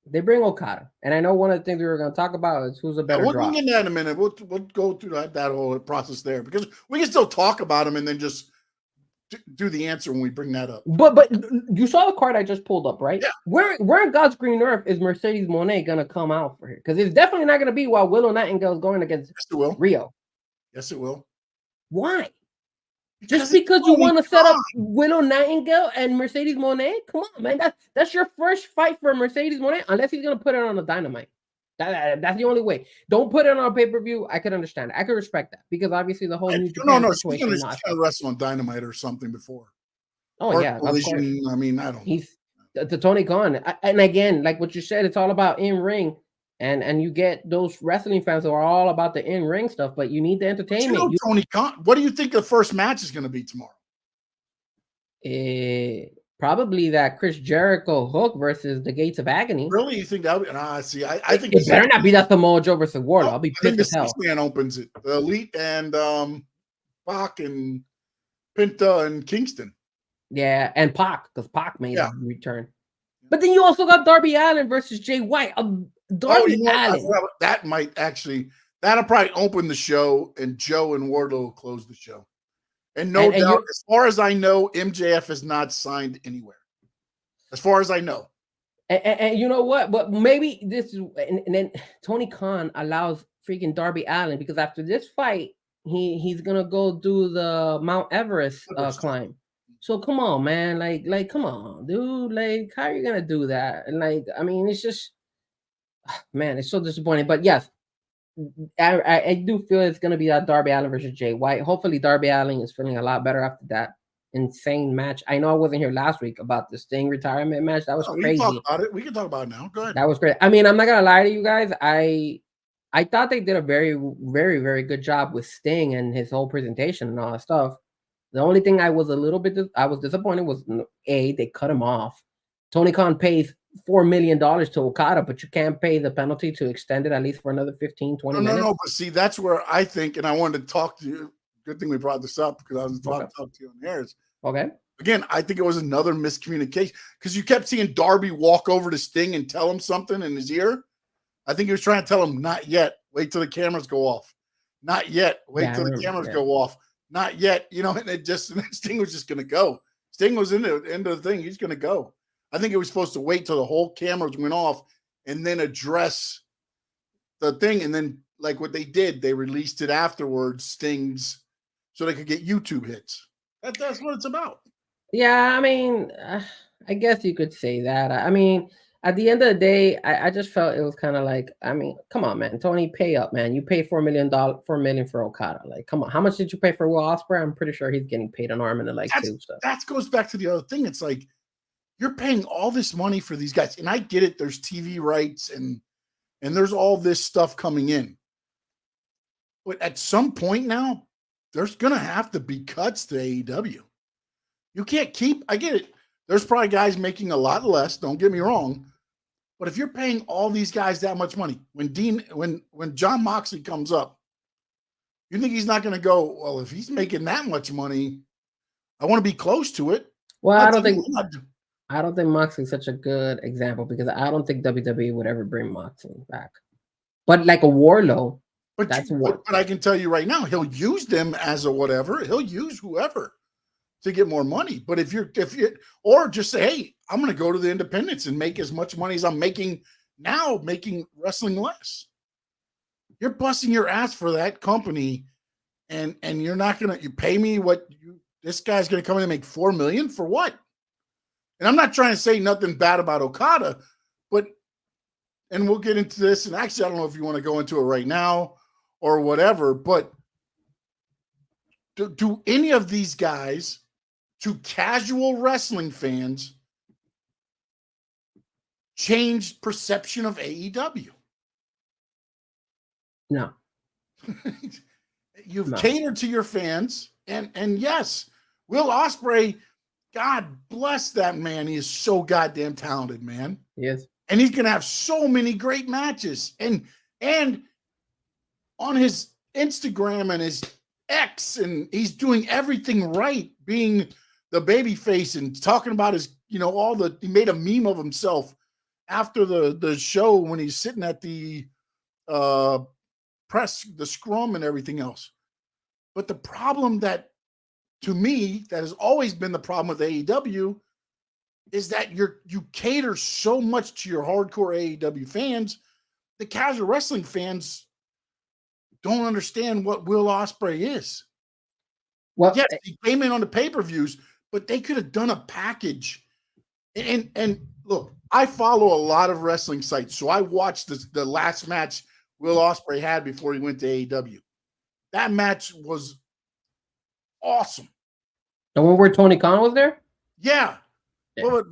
they bring Okada, and I know one of the things we were going to talk about is who's a better draw. We'll get into that in a minute. We'll go through that whole process there because we can still talk about him and then just do the answer when we bring that up. But you saw the card I just pulled up, right? Yeah. Where in God's green earth is Mercedes Mone going to come out for here? Because it's definitely not going to be while Willow Nightingale is going against Rio. Yes, it will. Why? Just because you want to set up Willow Nightingale and Mercedes Mone? Come on, man. That's your first fight for Mercedes Mone, unless he's going to put it on a Dynamite. That's the only way. Don't put it on a pay-per-view. I could understand it. I could respect that because obviously the whole situation. She's going to wrestle on Dynamite or something before. Oh, yeah. Collision, I mean, I don't know. He's the Tony Khan. And again, like what you said, it's all about in-ring. And you get those wrestling fans who are all about the in-ring stuff, but you need the entertainment. Tony Khan, what do you think the first match is going to be tomorrow? Probably that Chris Jericho Hook versus the Gates of Agony. Really? You think that would I think it better not be that Samoa Joe versus Wardlow. I'll be pissed as hell. Man opens it. The Elite and Pac and Penta and Kingston. Yeah, and Pac, because Pac made a return. But then you also got Darby Allin versus Jay White. Darby Allin. That might actually that'll probably open the show, and Joe and Wardlow will close the show. And no doubt, as far as I know, MJF is not signed anywhere. As far as I know. And you know what? But maybe this is, and then Tony Khan allows freaking Darby Allin because after this fight, he's gonna go do the Mount Everest climb. So come on, man, like come on, dude, like how are you gonna do that? And like, I mean, it's just, man, it's so disappointing. But yes. I do feel it's going to be that Darby Allin versus Jay White. Hopefully, Darby Allin is feeling a lot better after that insane match. I know I wasn't here last week about the Sting retirement match. That was crazy. We can talk about it now. Go ahead. That was great. I mean, I'm not going to lie to you guys. I thought they did a very, very, very good job with Sting and his whole presentation and all that stuff. The only thing I was disappointed was, they cut him off. Tony Khan pays $4 million to Okada, but you can't pay the penalty to extend it at least for another 15, 20 minutes. No, but see, that's where I think, and I wanted to talk to you. Good thing we brought this up because I was talking to you on the airs. Okay. Again, I think it was another miscommunication because you kept seeing Darby walk over to Sting and tell him something in his ear. I think he was trying to tell him, not yet. Wait till the cameras go off. Not yet. Wait till the cameras go off. Not yet. You know, and Sting was just going to go. Sting was into the thing. He's going to go. I think it was supposed to wait till the whole cameras went off and then address the thing. And then, like what they did, they released it afterwards, Stings, so they could get YouTube hits. That's what it's about. Yeah, I mean, I guess you could say that. I mean, at the end of the day, I just felt it was kind of like, I mean, come on, man. Tony, pay up, man. You pay $4 million for Okada. Like, come on. How much did you pay for Will Ospreay? I'm pretty sure he's getting paid an arm and a leg too. So that goes back to the other thing. It's like, you're paying all this money for these guys. And I get it. There's TV rights and there's all this stuff coming in. But at some point now, there's going to have to be cuts to AEW. You can't keep, I get it. There's probably guys making a lot less. Don't get me wrong. But if you're paying all these guys that much money, when John Moxley comes up, you think he's not going to go, well, if he's making that much money, I want to be close to it. Well, I don't think Moxley's such a good example because I don't think WWE would ever bring Moxley back. But like a Wardlow, but I can tell you right now, he'll use them as a whatever. He'll use whoever to get more money. But if you or just say, hey, I'm going to go to the independents and make as much money as I'm making now, making wrestling less. You're busting your ass for that company, and you're not going to, you pay me what this guy's going to come in and make $4 million for what? And I'm not trying to say nothing bad about Okada, but, and we'll get into this. And actually, I don't know if you want to go into it right now or whatever, but do any of these guys, to casual wrestling fans, change perception of AEW? No. You've catered to your fans, and yes, Will Ospreay, God bless that man. He is so goddamn talented, man. Yes. And he's gonna have so many great matches. And on his Instagram and his X, and he's doing everything right, being the baby face and talking about his, he made a meme of himself after the show when he's sitting at the press, the scrum and everything else. But the problem that, to me, that has always been the problem with AEW is that you cater so much to your hardcore AEW fans. The casual wrestling fans don't understand what Will Ospreay is. Well, yes, he came in on the pay-per-views, but they could have done a package. And look, I follow a lot of wrestling sites, so I watched the last match Will Ospreay had before he went to AEW. That match was awesome. The one where Tony Khan was there? Yeah. Well,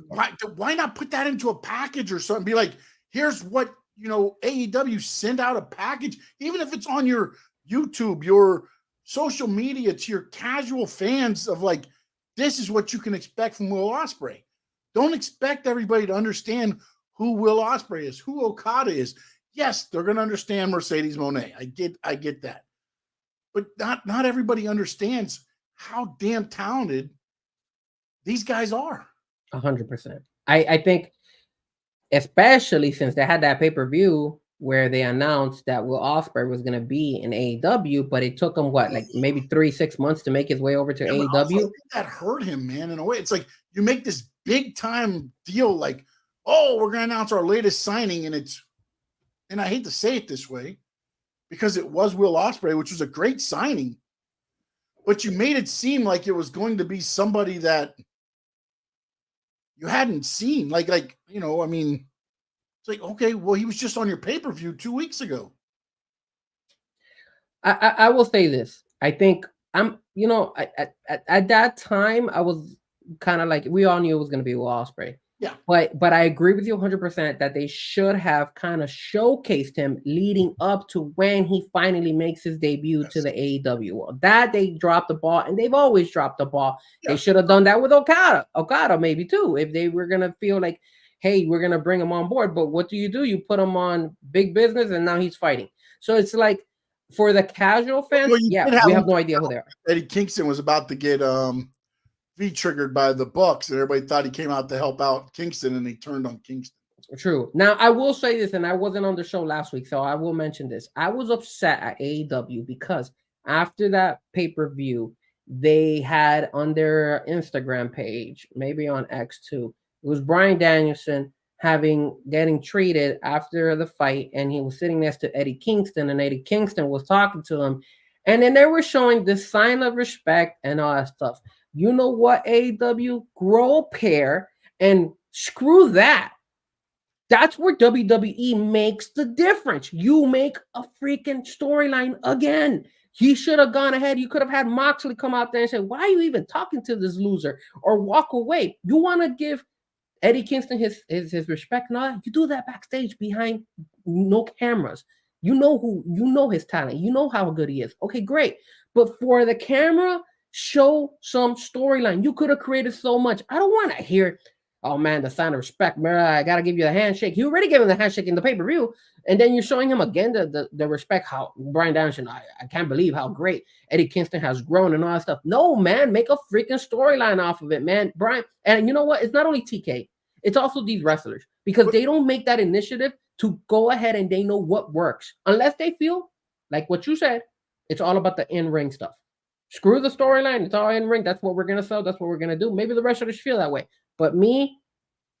why not put that into a package or something? Be like, here's what, AEW, send out a package, even if it's on your YouTube, your social media, to your casual fans of like, this is what you can expect from Will Ospreay. Don't expect everybody to understand who Will Ospreay is, who Okada is. Yes, they're going to understand Mercedes Mone. I get that. But not everybody understands how damn talented these guys are. 100%. I think, especially since they had that pay-per-view where they announced that Will Ospreay was going to be in AEW, but it took him maybe 3-6 months to make his way over to AEW. I think that hurt him, man, in a way. It's like you make this big time deal like, oh, we're going to announce our latest signing, and I hate to say it this way because it was Will Ospreay, which was a great signing, but you made it seem like it was going to be somebody that you hadn't seen. It's like, okay, well, he was just on your pay-per-view 2 weeks ago. I will say this. I think at that time, I was kind of like, we all knew it was going to be Will Ospreay. Yeah. But I agree with you 100% that they should have kind of showcased him leading up to when he finally makes his debut to the AEW world. That they dropped the ball, and they've always dropped the ball. Yeah. They should have done that with Okada maybe too, if they were going to feel like, hey, we're going to bring him on board. But what do? You put him on Big Business, and now he's fighting. So it's like, for the casual fans, we have no idea who they are. Eddie Kingston was about to get V-triggered by the Bucks, and everybody thought he came out to help out Kingston, and they turned on Kingston. True. Now, I will say this, and I wasn't on the show last week, so I will mention this. I was upset at AEW because after that pay-per-view, they had on their Instagram page, maybe on X too, it was Bryan Danielson getting treated after the fight, and he was sitting next to Eddie Kingston, and Eddie Kingston was talking to him, and then they were showing this sign of respect and all that stuff. You know what, AEW? Grow a pair and screw that. That's where WWE makes the difference. You make a freaking storyline again. He should have gone ahead. You could have had Moxley come out there and say, why are you even talking to this loser? Or walk away. You want to give Eddie Kingston his respect and all that? You do that backstage behind no cameras. You know his talent. You know how good he is. Okay, great. But for the camera, show some storyline. You could have created so much. I don't want to hear, oh man, the sign of respect, man, I got to give you the handshake. You already gave him the handshake in the pay-per-view, and then you're showing him again the respect, how Bryan Danielson, I can't believe how great Eddie Kingston has grown and all that stuff. No, man, make a freaking storyline off of it, man. Brian, and you know what? It's not only TK, it's also these wrestlers, because they don't make that initiative to go ahead and they know what works. Unless they feel like what you said, it's all about the in-ring stuff. Screw the storyline. It's all in ring. That's what we're gonna sell. That's what we're gonna do. Maybe the wrestlers feel that way, but me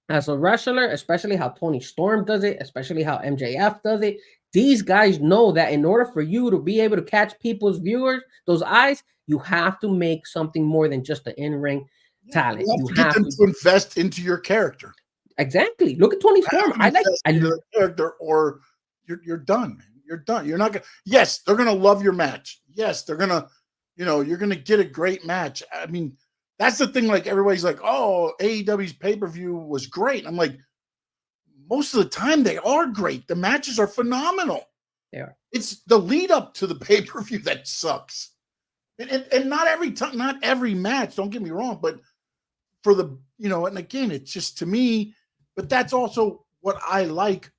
as a wrestler, especially how Tony Storm does it, especially how MJF does it, these guys know that in order for you to be able to catch people's viewers, those eyes, you have to make something more than just the in-ring talent. You have to get them to invest into your character. Exactly. Look at Tony Storm. I like the character, or you're done. You're done. You're not gonna. Yes, they're gonna love your match. Yes, they're gonna. You're gonna get a great match. I mean, that's the thing. Like, everybody's like, "Oh, AEW's pay-per-view was great." I'm like, most of the time they are great. The matches are phenomenal. They are. It's the lead up to the pay-per-view that sucks. And not every time, not every match. Don't get me wrong, but for the and again, it's just, to me. But that's also what I like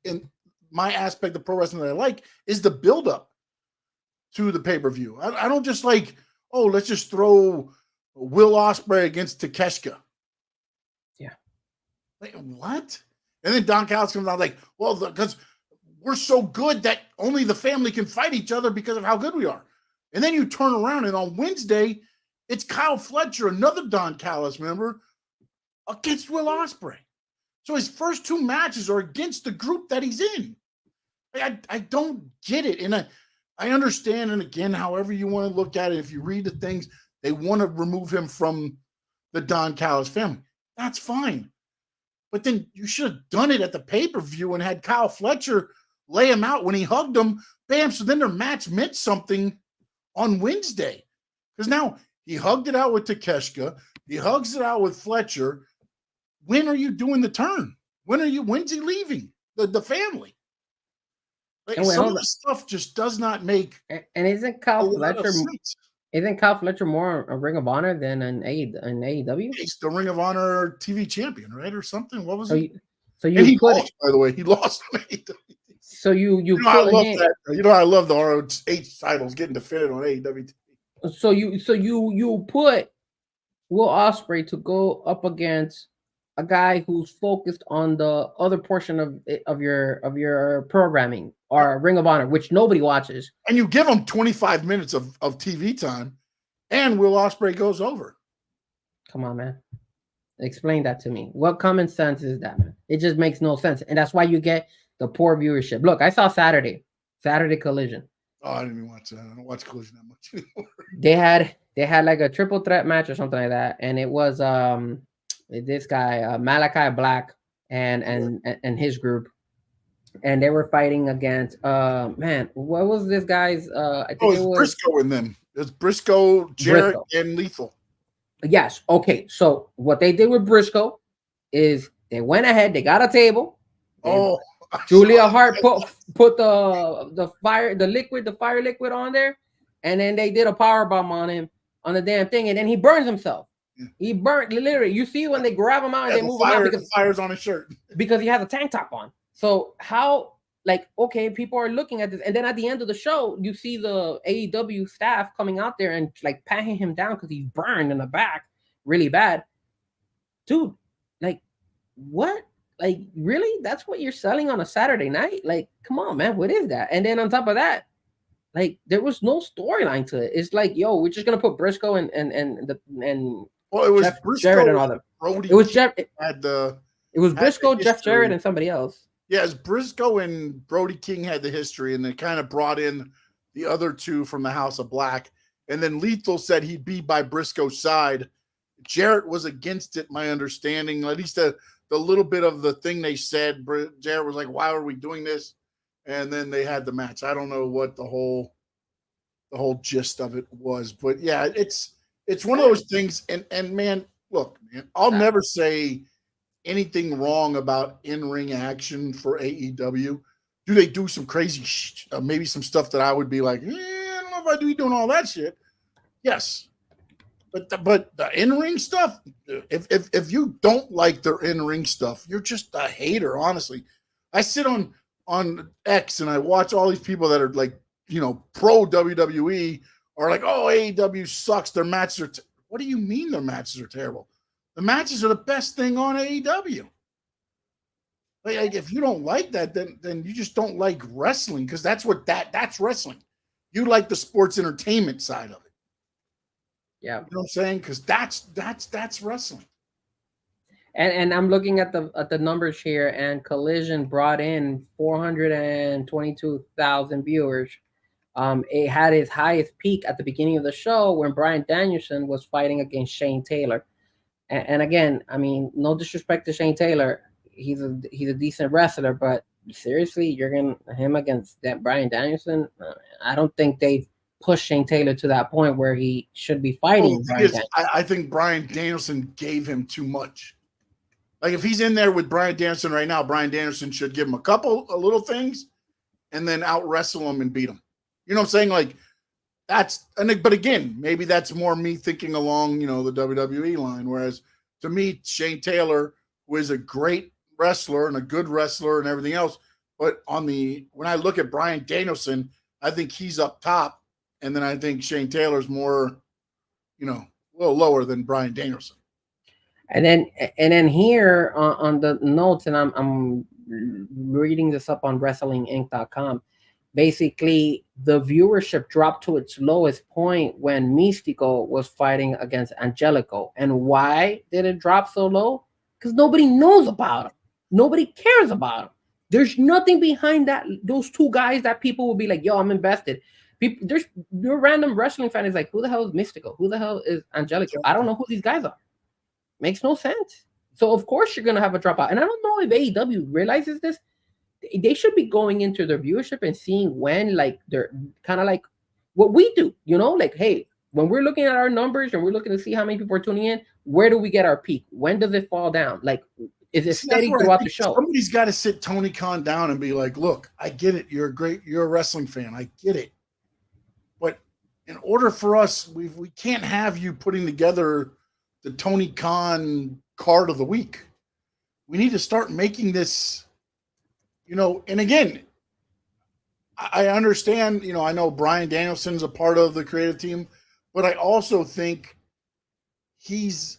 in my aspect of pro wrestling that I like, is the buildup to the pay-per-view. I don't just like, oh, let's just throw Will Ospreay against Takeshita. Yeah. Like, what? And then Don Callis comes out like, well, because we're so good that only the family can fight each other because of how good we are. And then you turn around, and on Wednesday, it's Kyle Fletcher, another Don Callis member, against Will Ospreay. So his first two matches are against the group that he's in. I don't get it. And I understand, and again, however you want to look at it, if you read the things, they want to remove him from the Don Callis family. That's fine. But then you should have done it at the pay-per-view and had Kyle Fletcher lay him out when he hugged him. Bam, so then their match meant something on Wednesday. Because now he hugged it out with Takeshita. He hugs it out with Fletcher. When are you doing the turn? When's he leaving the family? Like, some of the stuff just does not make. And isn't Kyle Fletcher more a Ring of Honor than an AEW? He's the Ring of Honor TV champion, right, or something? What was he? And he lost, by the way. He lost on AEW. So you I love that. I love the ROH titles getting defended on AEW. So you put Will Ospreay to go up against a guy who's focused on the other portion of your programming, or Ring of Honor, which nobody watches. And you give him 25 minutes of TV time, and Will Ospreay goes over. Come on, man. Explain that to me. What common sense is that, man? It just makes no sense. And that's why you get the poor viewership. Look, I saw Saturday Collision. Oh, I didn't even watch that. I don't watch Collision that much anymore. They had like a triple threat match or something like that. And it was this guy, Malachi Black and his group. And they were fighting against man, what was this guy's I think it was Briscoe in them. It's Briscoe, Jarrett, and Lethal. Yes. Okay. So what they did with Briscoe is they went ahead, they got a table. Oh, Julia Hart put the fire liquid on there, and then they did a power bomb on him on the damn thing, and then he burns himself. Yeah. He burnt literally. You see when they grab him out and they move him out because fire's on his shirt because he has a tank top on. So how, like, okay, people are looking at this, and then at the end of the show, you see the AEW staff coming out there and like patting him down because he's burned in the back really bad. Dude, like, what? Like, really? That's what you're selling on a Saturday night? Like, come on, man. What is that? And then on top of that, like, there was no storyline to it. It's like, yo, we're just gonna put Briscoe and well, it was Briscoe, Jarrett and all them. Brody it was Jeff. It was Briscoe, Jeff Jarrett, and somebody else. Yeah, it's Briscoe and Brody King had the history, and they kind of brought in the other two from the House of Black. And then Lethal said he'd be by Briscoe's side. Jarrett was against it, my understanding. At least the little bit of the thing they said, Jarrett was like, why are we doing this? And then they had the match. I don't know what the whole gist of it was. But yeah, it's one of those things. And man, look, man, I'll never say anything wrong about in-ring action for AEW. Do they do some crazy maybe some stuff that I would be like, I don't know if I'd be doing all that shit. Yes. But the in-ring stuff, if you don't like their in-ring stuff, you're just a hater, honestly. I sit on X and I watch all these people that are like, pro WWE are like, oh, AEW sucks. Their matches are what do you mean their matches are terrible? The matches are the best thing on AEW. Like if you don't like that, then you just don't like wrestling, because that's wrestling. You like the sports entertainment side of it. Yeah. You know what I'm saying? Because that's wrestling. And I'm looking at the numbers here, and Collision brought in 422,000 viewers. It had its highest peak at the beginning of the show when Bryan Danielson was fighting against Shane Taylor. And again, I mean, no disrespect to Shane Taylor, he's a decent wrestler, but seriously, you're gonna him against that Bryan Danielson? I don't think they pushed Shane Taylor to that point where he should be fighting. I think Bryan Danielson gave him too much. Like if he's in there with Bryan Danielson right now, Bryan Danielson should give him a little things, and then out wrestle him and beat him. You know what I'm saying? Like but again, maybe that's more me thinking along, the WWE line. Whereas to me, Shane Taylor was a great wrestler and a good wrestler and everything else. But when I look at Bryan Danielson, I think he's up top. And then I think Shane Taylor's more, a little lower than Bryan Danielson. And then here on the notes, and I'm reading this up on WrestlingInc.com. Basically, the viewership dropped to its lowest point when Mystico was fighting against Angelico. And why did it drop so low? Because nobody knows about him. Nobody cares about him. There's nothing behind those two guys that people will be like, yo, I'm invested. Your random wrestling fan is like, who the hell is Mystico? Who the hell is Angelico? I don't know who these guys are. Makes no sense. So of course you're gonna have a dropout. And I don't know if AEW realizes this. They should be going into their viewership and seeing when, like, they're kind of like what we do, like, hey, when we're looking at our numbers and we're looking to see how many people are tuning in, where do we get our peak? When does it fall down? Like, is it steady throughout the show? Somebody's got to sit Tony Khan down and be like, look, I get it. You're a wrestling fan. I get it. But in order for us, we can't have you putting together the Tony Khan card of the week. We need to start making this, and again, I understand, I know Bryan Danielson's a part of the creative team, but I also think he's,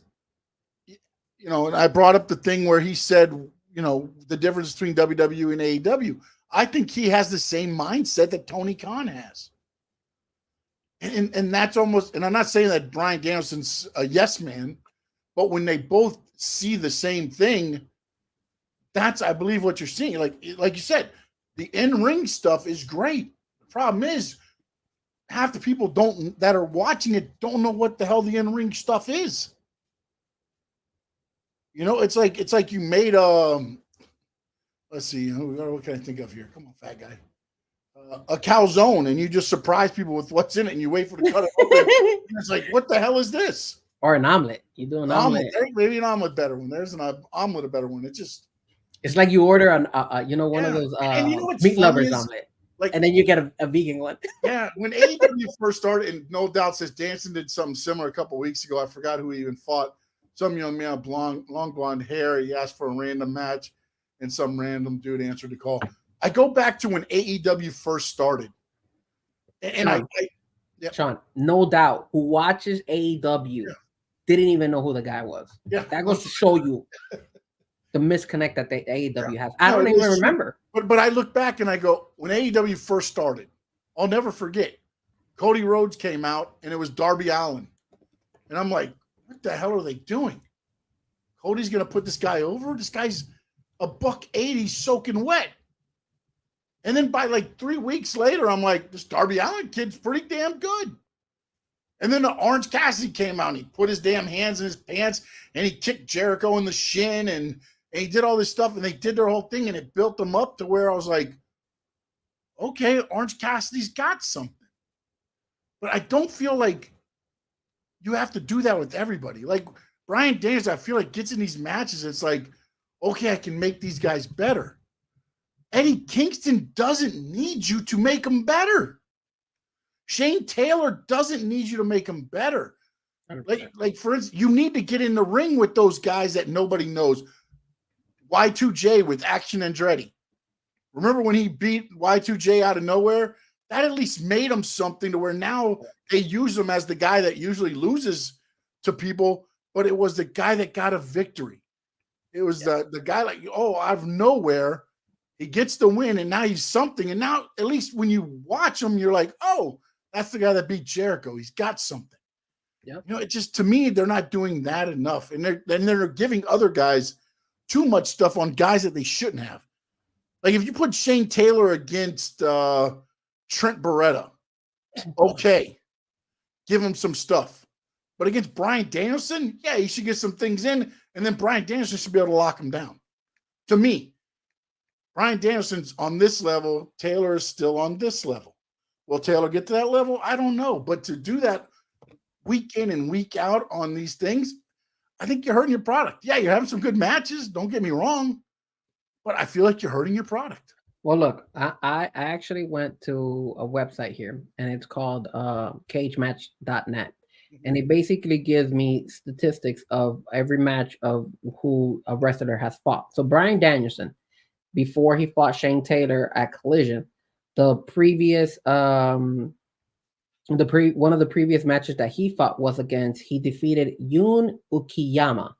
and I brought up the thing where he said, the difference between WWE and AEW. I think he has the same mindset that Tony Khan has. And that's almost, and I'm not saying that Bryan Danielson's a yes man, but when they both see the same thing, that's, I believe, what you're seeing. Like you said, the in-ring stuff is great. The problem is half the people that are watching it don't know what the hell the in-ring stuff is. It's like you made let's see, what can I think of here? Come on, fat guy. A calzone, and you just surprise people with what's in it, and you wait for the cut it open. And it's like, what the hell is this? Or an omelet. You do an omelet. Maybe an omelet better one. There's an omelet a better one. It's like you order one of those meat lovers omelet, and then you get a vegan one. Yeah, when AEW first started, and no doubt says Danson did something similar a couple of weeks ago. I forgot who he even fought. Some young man, long blonde hair. He asked for a random match, and some random dude answered the call. I go back to when AEW first started, and Sean, no doubt, who watches AEW didn't even know who the guy was. Yeah, that goes to show you the misconnect that the AEW has. I don't even remember. But I look back and I go, when AEW first started, I'll never forget. Cody Rhodes came out, and it was Darby Allin, and I'm like, what the hell are they doing? Cody's gonna put this guy over? This guy's $180 soaking wet. And then by like 3 weeks later, I'm like, this Darby Allin kid's pretty damn good. And then the Orange Cassidy came out, and he put his damn hands in his pants, and he kicked Jericho in the shin, and he did all this stuff, and they did their whole thing, and it built them up to where I was like, okay, Orange Cassidy's got something. But I don't feel like you have to do that with everybody. Like Bryan Danielson, I feel like gets in these matches, it's like, okay, I can make these guys better. Eddie Kingston doesn't need you to make them better. Shane Taylor doesn't need you to make them better. Like for instance, you need to get in the ring with those guys that nobody knows. Y2J with Action Andretti. Remember when he beat Y2J out of nowhere? That at least made him something to where now they use him as the guy that usually loses to people, but it was the guy that got a victory. It was the guy like, out of nowhere, he gets the win, and now he's something. And now, at least when you watch him, you're like, oh, that's the guy that beat Jericho. He's got something. Yep. You know, it just, to me, they're not doing that enough. And they're giving other guys too much stuff on guys that they shouldn't have. Like if you put Shane Taylor against Trent Beretta, okay, give him some stuff. But against Bryan Danielson, yeah, he should get some things in, and then Bryan Danielson should be able to lock him down. To me, Bryan Danielson's on this level. Taylor is still on this level. Will Taylor get to that level? I don't know. But to do that week in and week out on these things, I think you're hurting your product. Yeah, you're having some good matches. Don't get me wrong. But I feel like you're hurting your product. Well, look, I actually went to a website here, and it's called cagematch.net. And it basically gives me statistics of every match of who a wrestler has fought. So Bryan Danielson, before he fought Shane Taylor at Collision, the previous one of the previous matches that he fought was against, he defeated Yun Ukiyama.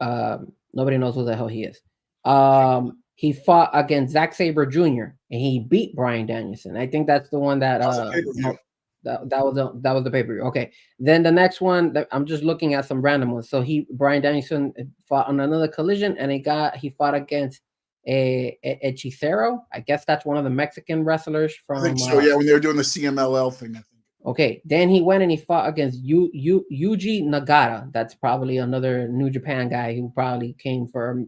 Nobody knows who the hell he is. He fought against Zack Sabre Jr. and he beat Bryan Danielson. I think that's the one that that was the pay-per-view. Okay. Then the next one, I'm just looking at some random ones. So Bryan Danielson fought on another Collision, and he fought against a Hechicero. I guess that's one of the Mexican wrestlers from. I think so. Yeah, when they were doing the CMLL thing, I think. Okay, then he went and he fought against Yuji Nagata. That's probably another New Japan guy who probably came for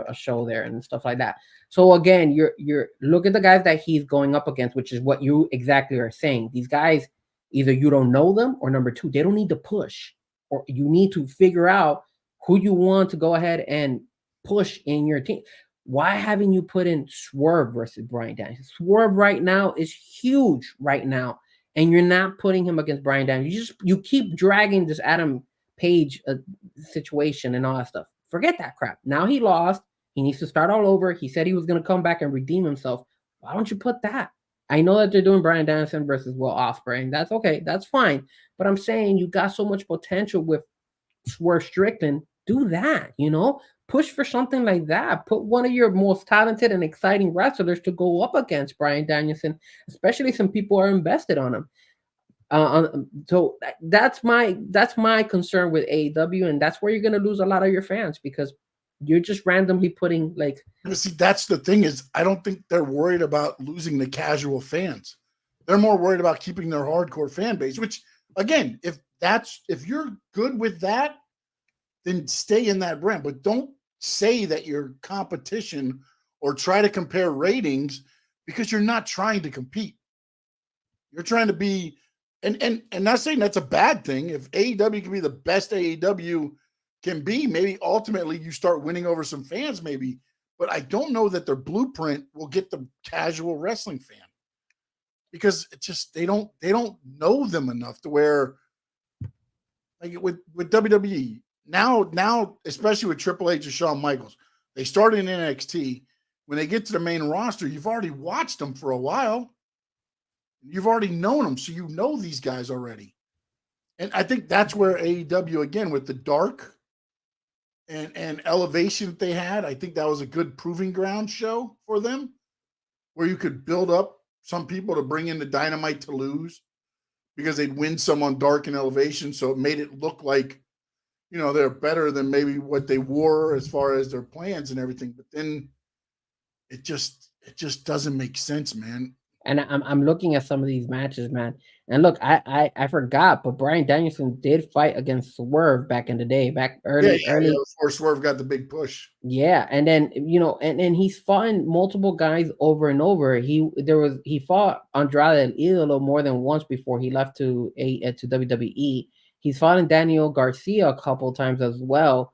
a show there and stuff like that. So again, you're look at the guys that he's going up against, which is what you exactly are saying. These guys, either you don't know them, or number two, they don't need to push, or you need to figure out who you want to go ahead and push in your team. Why haven't you put in Swerve versus Bryan Danielson? Swerve right now is huge right now. And you're not putting him against Bryan Danielson. You keep dragging this Adam Page situation and all that stuff. Forget that crap. Now he lost. He needs to start all over. He said he was going to come back and redeem himself. Why don't you put that? I know that they're doing Bryan Danielson versus Will Ospreay, and that's okay. That's fine. But I'm saying you got so much potential with Swerve Strickland. Do that, Push for something like that. Put one of your most talented and exciting wrestlers to go up against Bryan Danielson, especially some people are invested on him. So that's my concern with AEW, and that's where you're going to lose a lot of your fans, because you're just randomly putting like. See, that's the thing, is I don't think they're worried about losing the casual fans. They're more worried about keeping their hardcore fan base. Which, again, if you're good with that, then stay in that brand. But don't say that you're competition or try to compare ratings, because you're not trying to compete. You're trying to be, and not saying that's a bad thing. If AEW can be the best AEW can be, maybe ultimately you start winning over some fans, maybe. But I don't know that their blueprint will get the casual wrestling fan, because it's just they don't know them enough to where, like with WWE. Now, especially with Triple H and Shawn Michaels, they started in NXT. When they get to the main roster, you've already watched them for a while. You've already known them, so you know these guys already. And I think that's where AEW, again, with the dark and elevation that they had, I think that was a good proving ground show for them, where you could build up some people to bring in the Dynamite to lose, because they'd win some on dark and elevation, so it made it look like, they're better than maybe what they were as far as their plans and everything. But then it just doesn't make sense, man. And I'm looking at some of these matches, man. And look, I forgot, but Bryan Danielson did fight against Swerve back in the day, back early. Before Swerve got the big push. Yeah, and then and he's fought multiple guys over and over. He fought Andrade El Idolo more than once before he left to WWE. He's fought in Daniel Garcia a couple times as well.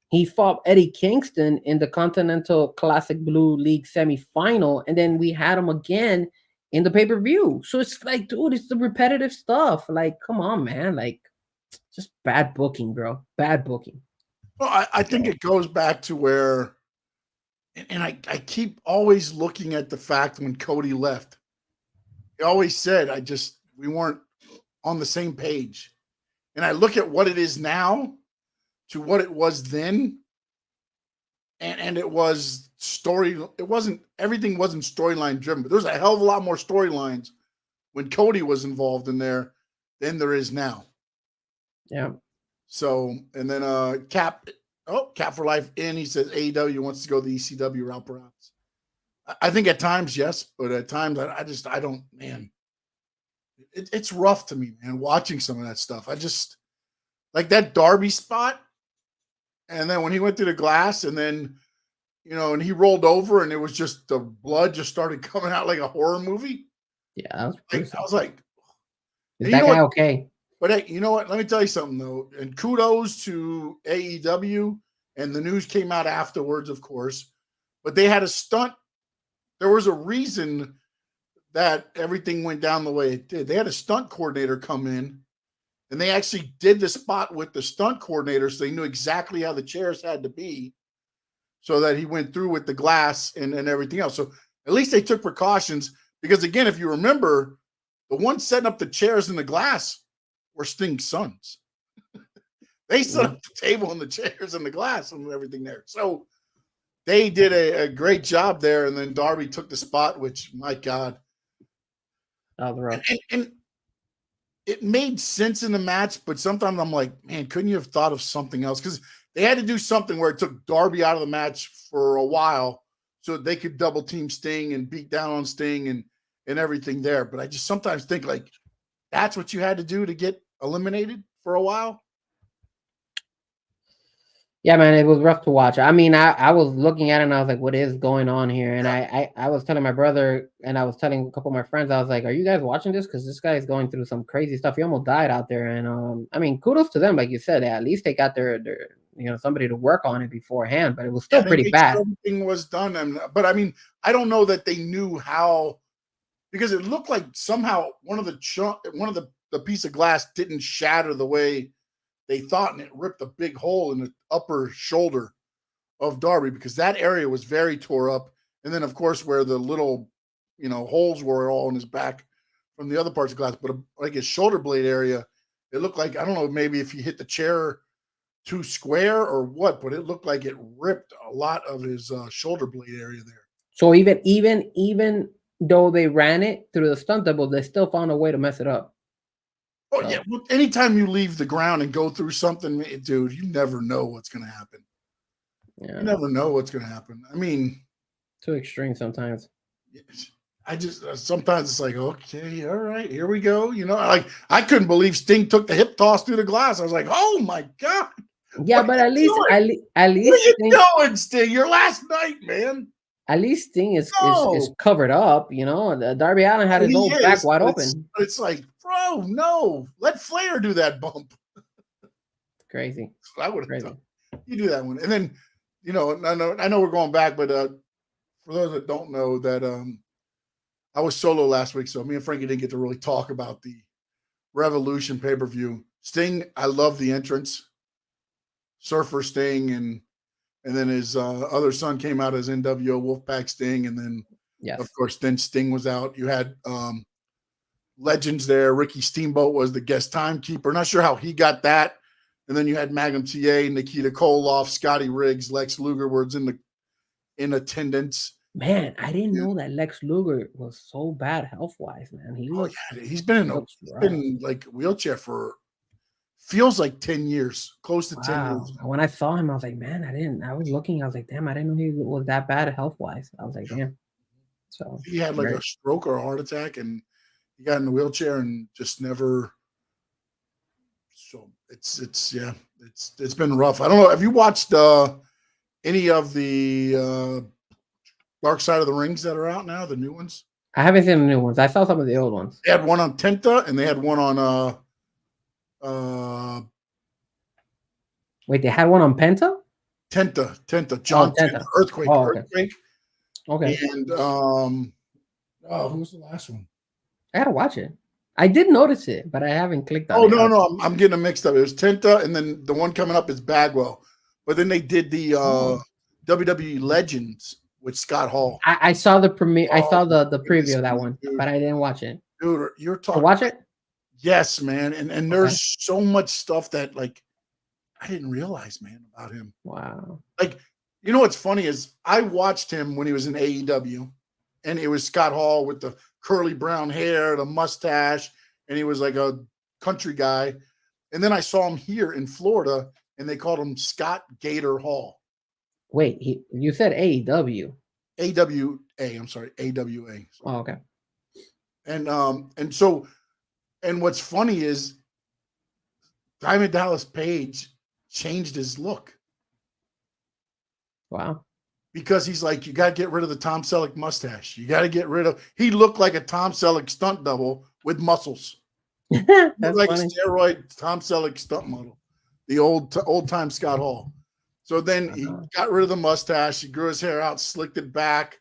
He fought Eddie Kingston in the Continental Classic Blue League semifinal, and then we had him again in the pay-per-view. So it's like, dude, it's the repetitive stuff. Like, come on, man. Like, just bad booking, bro. Bad booking. Well, I think it goes back to where, and I keep always looking at the fact when Cody left. He always said, we weren't on the same page. And I look at what it is now to what it was then. And it was everything wasn't storyline driven, but there was a hell of a lot more storylines when Cody was involved in there than there is now. Yeah. So, and then Cap for Life in, he says AEW wants to go the ECW route perhaps. I think at times, yes, but at times I don't, man. It's rough to me, man, watching some of that stuff. I just like that Darby spot. And then when he went through the glass and then, and he rolled over and it was just the blood just started coming out like a horror movie. Yeah, that was I was like, is that guy okay? But hey, you know what? Let me tell you something though. And kudos to AEW, and the news came out afterwards, of course. But they had a stunt. There was a reason that everything went down the way it did. They had a stunt coordinator come in, and they actually did the spot with the stunt coordinator, so they knew exactly how the chairs had to be, so that he went through with the glass and everything else. So at least they took precautions, because again, if you remember, the ones setting up the chairs and the glass were Sting's sons. They set up the table and the chairs and the glass and everything there. So they did a great job there. And then Darby took the spot, which, my God. And it made sense in the match, but sometimes I'm like, man, couldn't you have thought of something else? Because they had to do something where it took Darby out of the match for a while so they could double team Sting and beat down on Sting and everything there. But I just sometimes think like that's what you had to do to get eliminated for a while. Yeah, man, it was rough to watch. I mean, I was looking at it and I was like, what is going on here? And I was telling my brother and I was telling a couple of my friends, I was like, are you guys watching this? Because this guy is going through some crazy stuff. He almost died out there. And I mean, kudos to them. Like you said, at least they got their somebody to work on it beforehand, but it was still pretty bad. Sure everything was done. But I mean, I don't know that they knew how, because it looked like somehow one of the piece of glass didn't shatter the way they thought, and it ripped a big hole in the upper shoulder of Darby, because that area was very tore up. And then, of course, where the little, holes were all in his back from the other parts of glass, but like his shoulder blade area, it looked like, I don't know, maybe if he hit the chair too square or what, but it looked like it ripped a lot of his shoulder blade area there. So even though they ran it through the stunt double, they still found a way to mess it up. Oh, yeah. Well, anytime you leave the ground and go through something, dude, you never know what's going to happen. Yeah. You never know what's going to happen. I mean, too extreme sometimes. I just sometimes it's like, okay, all right, here we go. Like I couldn't believe Sting took the hip toss through the glass. I was like, oh my God. Yeah, but at least what are you doing, Sting? Your last night, man. At least Sting is covered up, Darby Allin had his whole back wide open. It's like, bro, no. Let Flair do that bump. Crazy. I would have done. You do that one. And then, I know we're going back, but for those that don't know that I was solo last week, so me and Frankie didn't get to really talk about the Revolution pay-per-view. Sting, I love the entrance. Surfer Sting, and then his other son came out as NWO Wolfpack Sting, and then of course then Sting was out. You had legends there. Ricky Steamboat was the guest timekeeper. Not sure how he got that. And then you had Magnum TA, Nikita Koloff, Scotty Riggs, Lex Luger was in attendance. Man, I didn't know that Lex Luger was so bad health-wise, man. He's been in like wheelchair for feels like 10 years, close to 10 years. When I saw him, I was like, man, I was like, damn, I didn't know he was that bad health-wise. I was like, damn. So he had like a stroke or a heart attack, and he got in the wheelchair and just never. So it's been rough. I don't know. Have you watched any of the Dark Side of the Rings that are out now, the new ones? I haven't seen the new ones. I saw some of the old ones. They had one on Tenta, and they had one on wait, they had one on Penta? Tenta, John Tenta. Earthquake. Okay. And who was the last one? I gotta watch it. I did notice it, but I haven't clicked on it. No, I'm getting them mixed up. It was Tenta, and then the one coming up is Bagwell. But then they did the WWE Legends with Scott Hall. I saw the premiere. I saw the preview of that one, but I didn't watch it. Dude, you're talking. To watch it? Yes, man. And there's so much stuff that like I didn't realize, man, about him. Wow. Like, what's funny is I watched him when he was in AEW, and it was Scott Hall with the curly brown hair, the mustache, and he was like a country guy. And then I saw him here in Florida, and they called him Scott Gator Hall. Wait, you said AEW. AWA. I'm sorry, AWA. Sorry. Oh, okay. And what's funny is Diamond Dallas Page changed his look. Wow. Because he's like, you got to get rid of the Tom Selleck mustache. You got to get rid of. He looked like a Tom Selleck stunt double with muscles. That's like funny. a steroid Tom Selleck stunt model, the old time Scott Hall. So then he got rid of the mustache. He grew his hair out, slicked it back,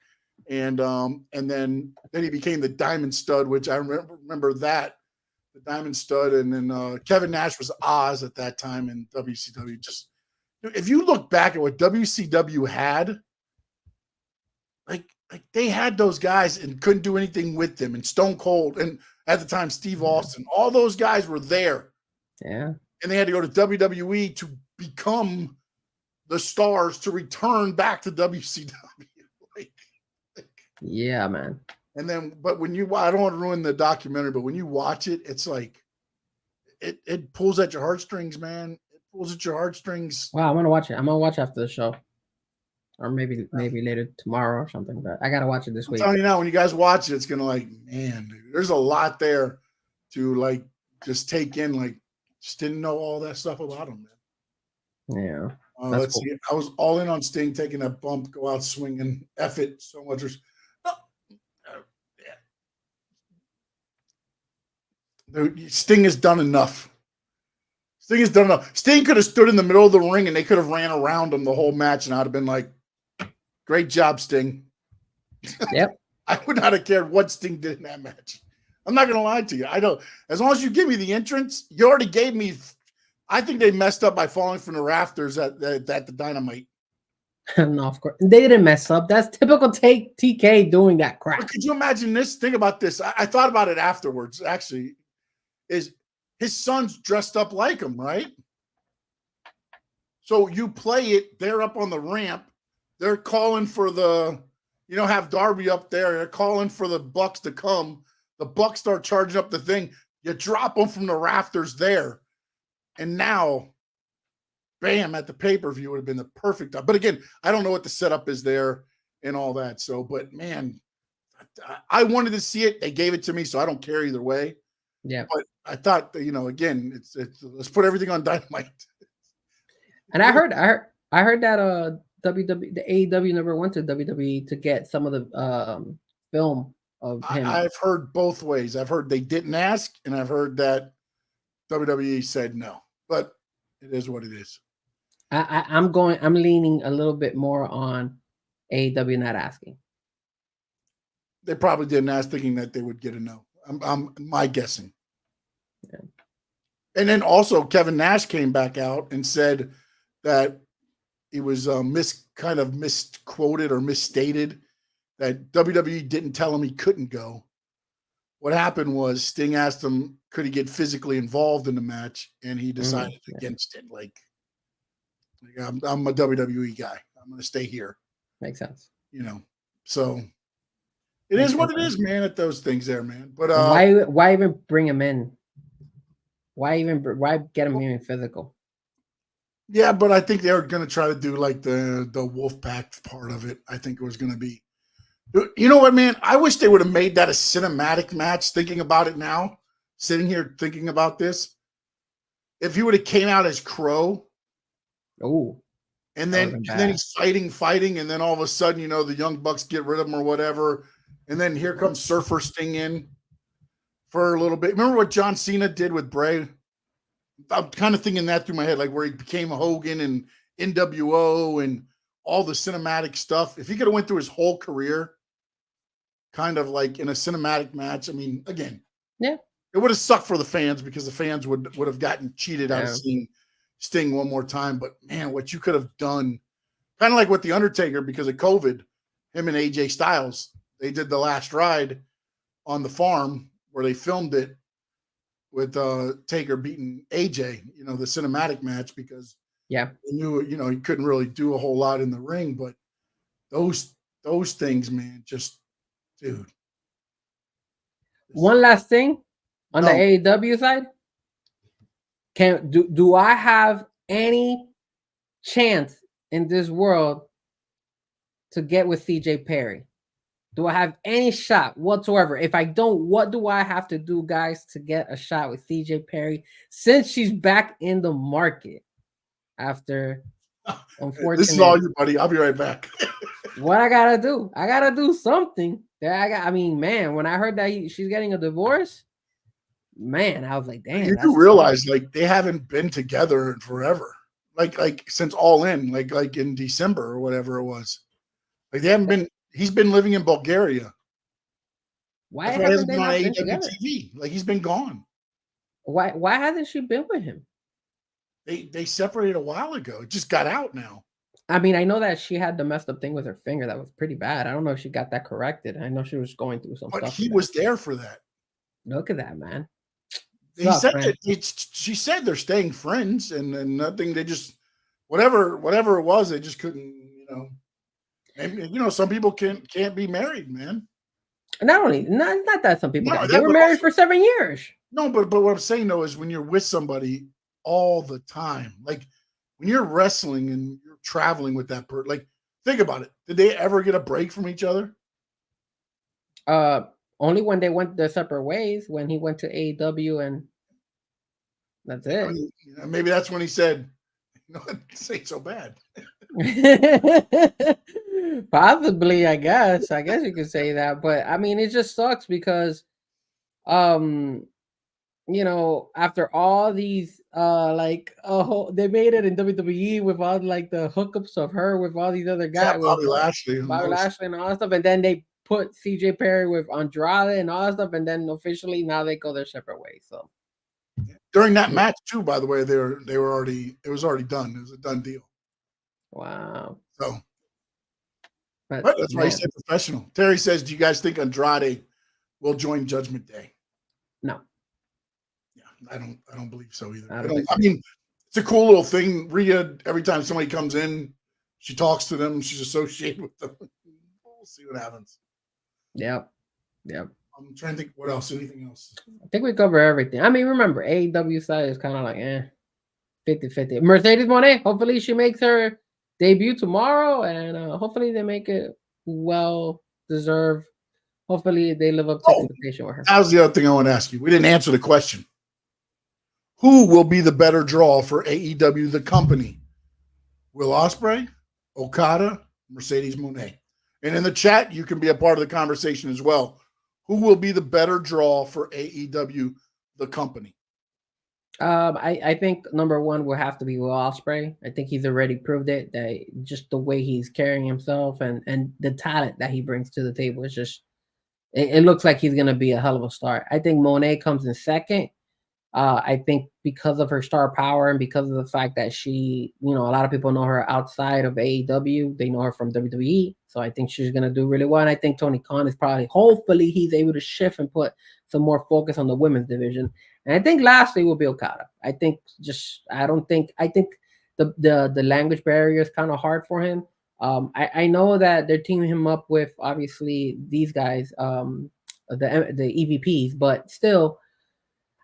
and then he became the Diamond Stud, which I remember that, the Diamond Stud. And then Kevin Nash was Oz at that time in WCW. Just if you look back at what WCW had, like they had those guys and couldn't do anything with them. And Stone Cold, and at the time Steve Austin, all those guys were there. Yeah. And they had to go to WWE to become the stars to return back to WCW. Yeah, man. And then, but when you, I don't want to ruin the documentary, but when you watch it, it's like, it pulls at your heartstrings, man. It pulls at your heartstrings. Wow, I'm gonna watch it. I'm gonna watch after the show, or maybe later tomorrow or something. But I gotta watch it this week. I'm telling you now, when you guys watch it, it's gonna like, man, dude, there's a lot there to like just take in. Like, just didn't know all that stuff about him, man. Yeah. Let's cool. see. I was all in on Sting taking that bump, go out swinging, F it so much. Sting has done enough. Sting could have stood in the middle of the ring and they could have ran around him the whole match, and I'd have been like, great job, Sting. Yep. I would not have cared what Sting did in that match. I'm not going to lie to you. I don't. As long as you give me the entrance, you already gave me. I think they messed up by falling from the rafters at the Dynamite. No, of course. They didn't mess up. That's typical TK doing that crap. But could you imagine this? Think about this. I thought about it afterwards, actually. Is his son's dressed up like him, right? So you play it, they're up on the ramp. They're calling for have Darby up there. They're calling for the Bucks to come. The Bucks start charging up the thing. You drop them from the rafters there. And now, bam, at the pay-per-view would have been the perfect time. But again, I don't know what the setup is there and all that. So, but man, I wanted to see it. They gave it to me, so I don't care either way. Yeah. But I thought, again, it's let's put everything on Dynamite. And I heard that the AEW never went to WWE to get some of the film of him. I've heard both ways. I've heard they didn't ask, and I've heard that WWE said no. But it is what it is. I'm leaning a little bit more on AEW not asking. They probably didn't ask, thinking that they would get a no. I'm my guessing. Yeah. And then also Kevin Nash came back out and said that he was misquoted or misstated, that WWE didn't tell him he couldn't go. What happened was Sting asked him, could he get physically involved in the match? And he decided against it. Like I'm a WWE guy. I'm going to stay here. Makes sense. So it is what it is, man, at those things there, man. But why even bring him in? Why get him even physical? Yeah, but I think they were going to try to do like the Wolfpack part of it. I think it was going to be. You know what, man? I wish they would have made that a cinematic match. Thinking about it now, sitting here thinking about this, if he would have came out as Crow, and then he's fighting, and then all of a sudden, the Young Bucks get rid of him or whatever, and then here comes Surfer Sting in for a little bit. Remember what John Cena did with Bray? I'm kind of thinking that through my head, like where he became Hogan and NWO and all the cinematic stuff. If he could have went through his whole career, kind of like in a cinematic match, I mean, again, yeah, it would have sucked for the fans because the fans would have gotten cheated out of seeing Sting one more time. But man, what you could have done, kind of like with the Undertaker, because of COVID, him and AJ Styles, they did the last ride on the farm where they filmed it with Taker beating AJ, the cinematic match, because they knew, he couldn't really do a whole lot in the ring. But those things, man, just, dude. One last thing on the AEW side. Do I have any chance in this world to get with CJ Perry? Do I have any shot whatsoever? If I don't, what do I have to do, guys, to get a shot with CJ Perry since she's back in the market after unfortunate? This is all you, buddy. I'll be right back. What I gotta do? I gotta do something. I mean, man, when I heard that she's getting a divorce, man, I was like, damn. You do realize like they haven't been together in forever. Like since All In, like in December or whatever it was. Like they haven't been. He's been living in Bulgaria. Why haven't they not been together? TV? Like he's been gone. Why hasn't she been with him? They separated a while ago. It just got out now. I mean, I know that she had the messed up thing with her finger that was pretty bad. I don't know if she got that corrected. I know she was going through some stuff. But he was there for that. Look at that, man. He said that she said they're staying friends and nothing. They just whatever it was, they just couldn't, you know. And, you know, some people can't be married, man. Not that some people they were married for 7 years. No, but what I'm saying though is when you're with somebody all the time, like when you're wrestling and you're traveling with that person, like think about it. Did they ever get a break from each other? Only when they went their separate ways, when he went to AEW, and that's it. I mean, you know, maybe that's when he said, you know, this ain't so bad. Possibly, I guess you could say that, but I mean, it just sucks because, you know, after all these, they made it in WWE with all like the hookups of her with all these other guys, Bobby Lashley, and all that stuff, and then they put CJ Perry with Andrade and all that stuff, and then officially now they go their separate ways. So during that match too, by the way, it was already done. It was a done deal. Wow. So, but that's why he said professional. Terry says, "Do you guys think Andrade will join Judgment Day?" No. Yeah, I don't believe so either. I mean, it's a cool little thing. Rhea, every time somebody comes in, she talks to them. She's associated with them. We'll see what happens. Yep. I'm trying to think what else. Anything else? I think we cover everything. I mean, remember, AEW side is kind of like 50-50. Mercedes Mone, hopefully she makes her debut tomorrow, and hopefully they make it well deserved. Hopefully they live up to expectation with her. That was the other thing I want to ask you. We didn't answer the question. Who will be the better draw for AEW, the company? Will Ospreay, Okada, Mercedes Mone? And in the chat, you can be a part of the conversation as well. Who will be the better draw for AEW, the company? I think number one will have to be Will Ospreay. I think he's already proved it, that just the way he's carrying himself and the talent that he brings to the table is just, it looks like he's going to be a hell of a start. I think Monet comes in second. I think because of her star power and because of the fact that she, you know, a lot of people know her outside of AEW. They know her from WWE. So I think she's going to do really well. And I think Tony Khan is hopefully he's able to shift and put some more focus on the women's division. And I think lastly will be Okada. I think the language barrier is kind of hard for him. I know that they're teaming him up with obviously these guys, the EVPs, but still,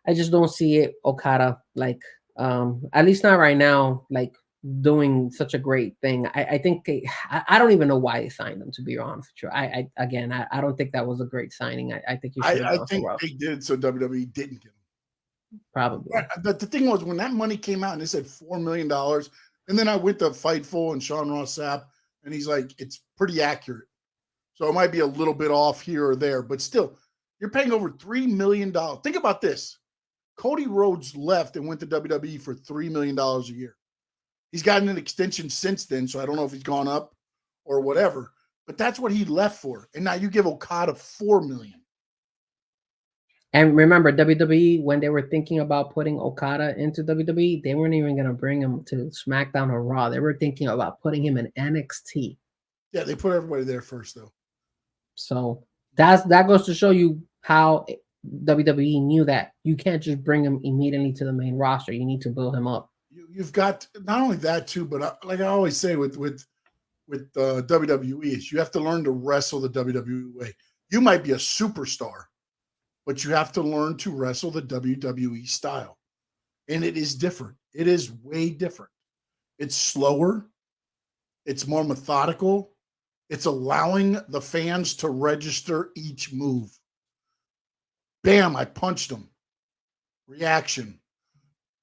I just don't see it Okada like at least not right now, like doing such a great thing. I think I don't even know why they signed him, to be honest with you. I don't think that was a great signing. I think you should have think they did so WWE didn't get him. Probably. But the thing was, when that money came out and they said $4 million, and then I went to Fightful and Sean Ross Sapp, and he's like, it's pretty accurate. So it might be a little bit off here or there, but still, you're paying over $3 million. Think about this. Cody Rhodes left and went to WWE for $3 million a year. He's gotten an extension since then, so I don't know if he's gone up or whatever, but that's what he left for. And now you give Okada $4 million. And remember, WWE, when they were thinking about putting Okada into WWE, they weren't even going to bring him to SmackDown or Raw. They were thinking about putting him in NXT. Yeah, they put everybody there first, though. So that goes to show you how WWE knew that you can't just bring him immediately to the main roster. You need to build him up. You've got not only that too, but like I always say with WWE is you have to learn to wrestle the WWE way. You might be a superstar, but you have to learn to wrestle the WWE style. And it is different. It is way different. It's slower. It's more methodical. It's allowing the fans to register each move. Bam, I punched him. Reaction.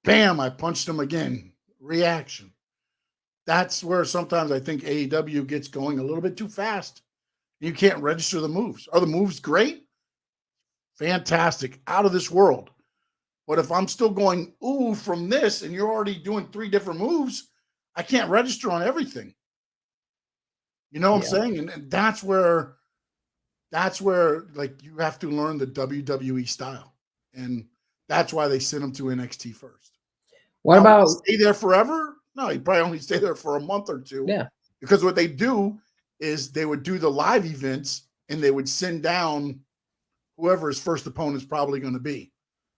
Bam, I punched him again. Reaction. That's where sometimes I think AEW gets going a little bit too fast. You can't register the moves. Are the moves great? Fantastic. Out of this world. But if I'm still going, ooh, from this, and you're already doing 3 different moves, I can't register on everything. You know what I'm saying? And that's where like you have to learn the WWE style. And that's why they sent him to NXT first. What about stay there forever? No, he'd probably only stay there for a month or 2. Yeah. Because what they do is they would do the live events and they would send down whoever his first opponent is probably going to be.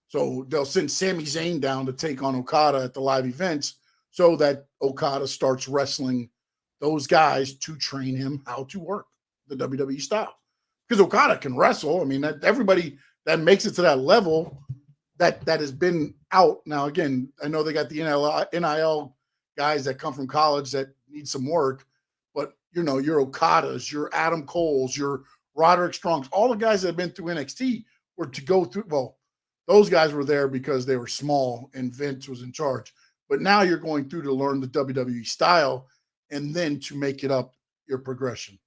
So they'll send Sami Zayn down to take on Okada at the live events so that Okada starts wrestling those guys to train him how to work the WWE style. Because Okada can wrestle. I mean, that everybody that makes it to that level that has been out. Now, again, I know they got the NIL guys that come from college that need some work, but, you know, your Okadas, your Adam Coles, your Roderick Strongs, all the guys that have been through NXT were to go through, well, those guys were there because they were small and Vince was in charge. But now you're going through to learn the WWE style and then to make it up your progression.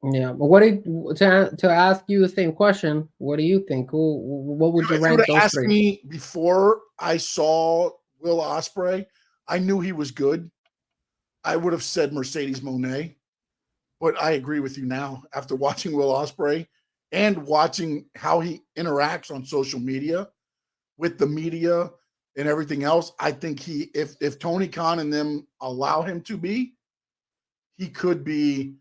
Yeah, but to ask you the same question, what do you think? What would you rank those asked 3? Me before I saw Will Ospreay, I knew he was good. I would have said Mercedes Mone, but I agree with you now after watching Will Ospreay and watching how he interacts on social media with the media and everything else. I think if Tony Khan and them allow him to be, he could be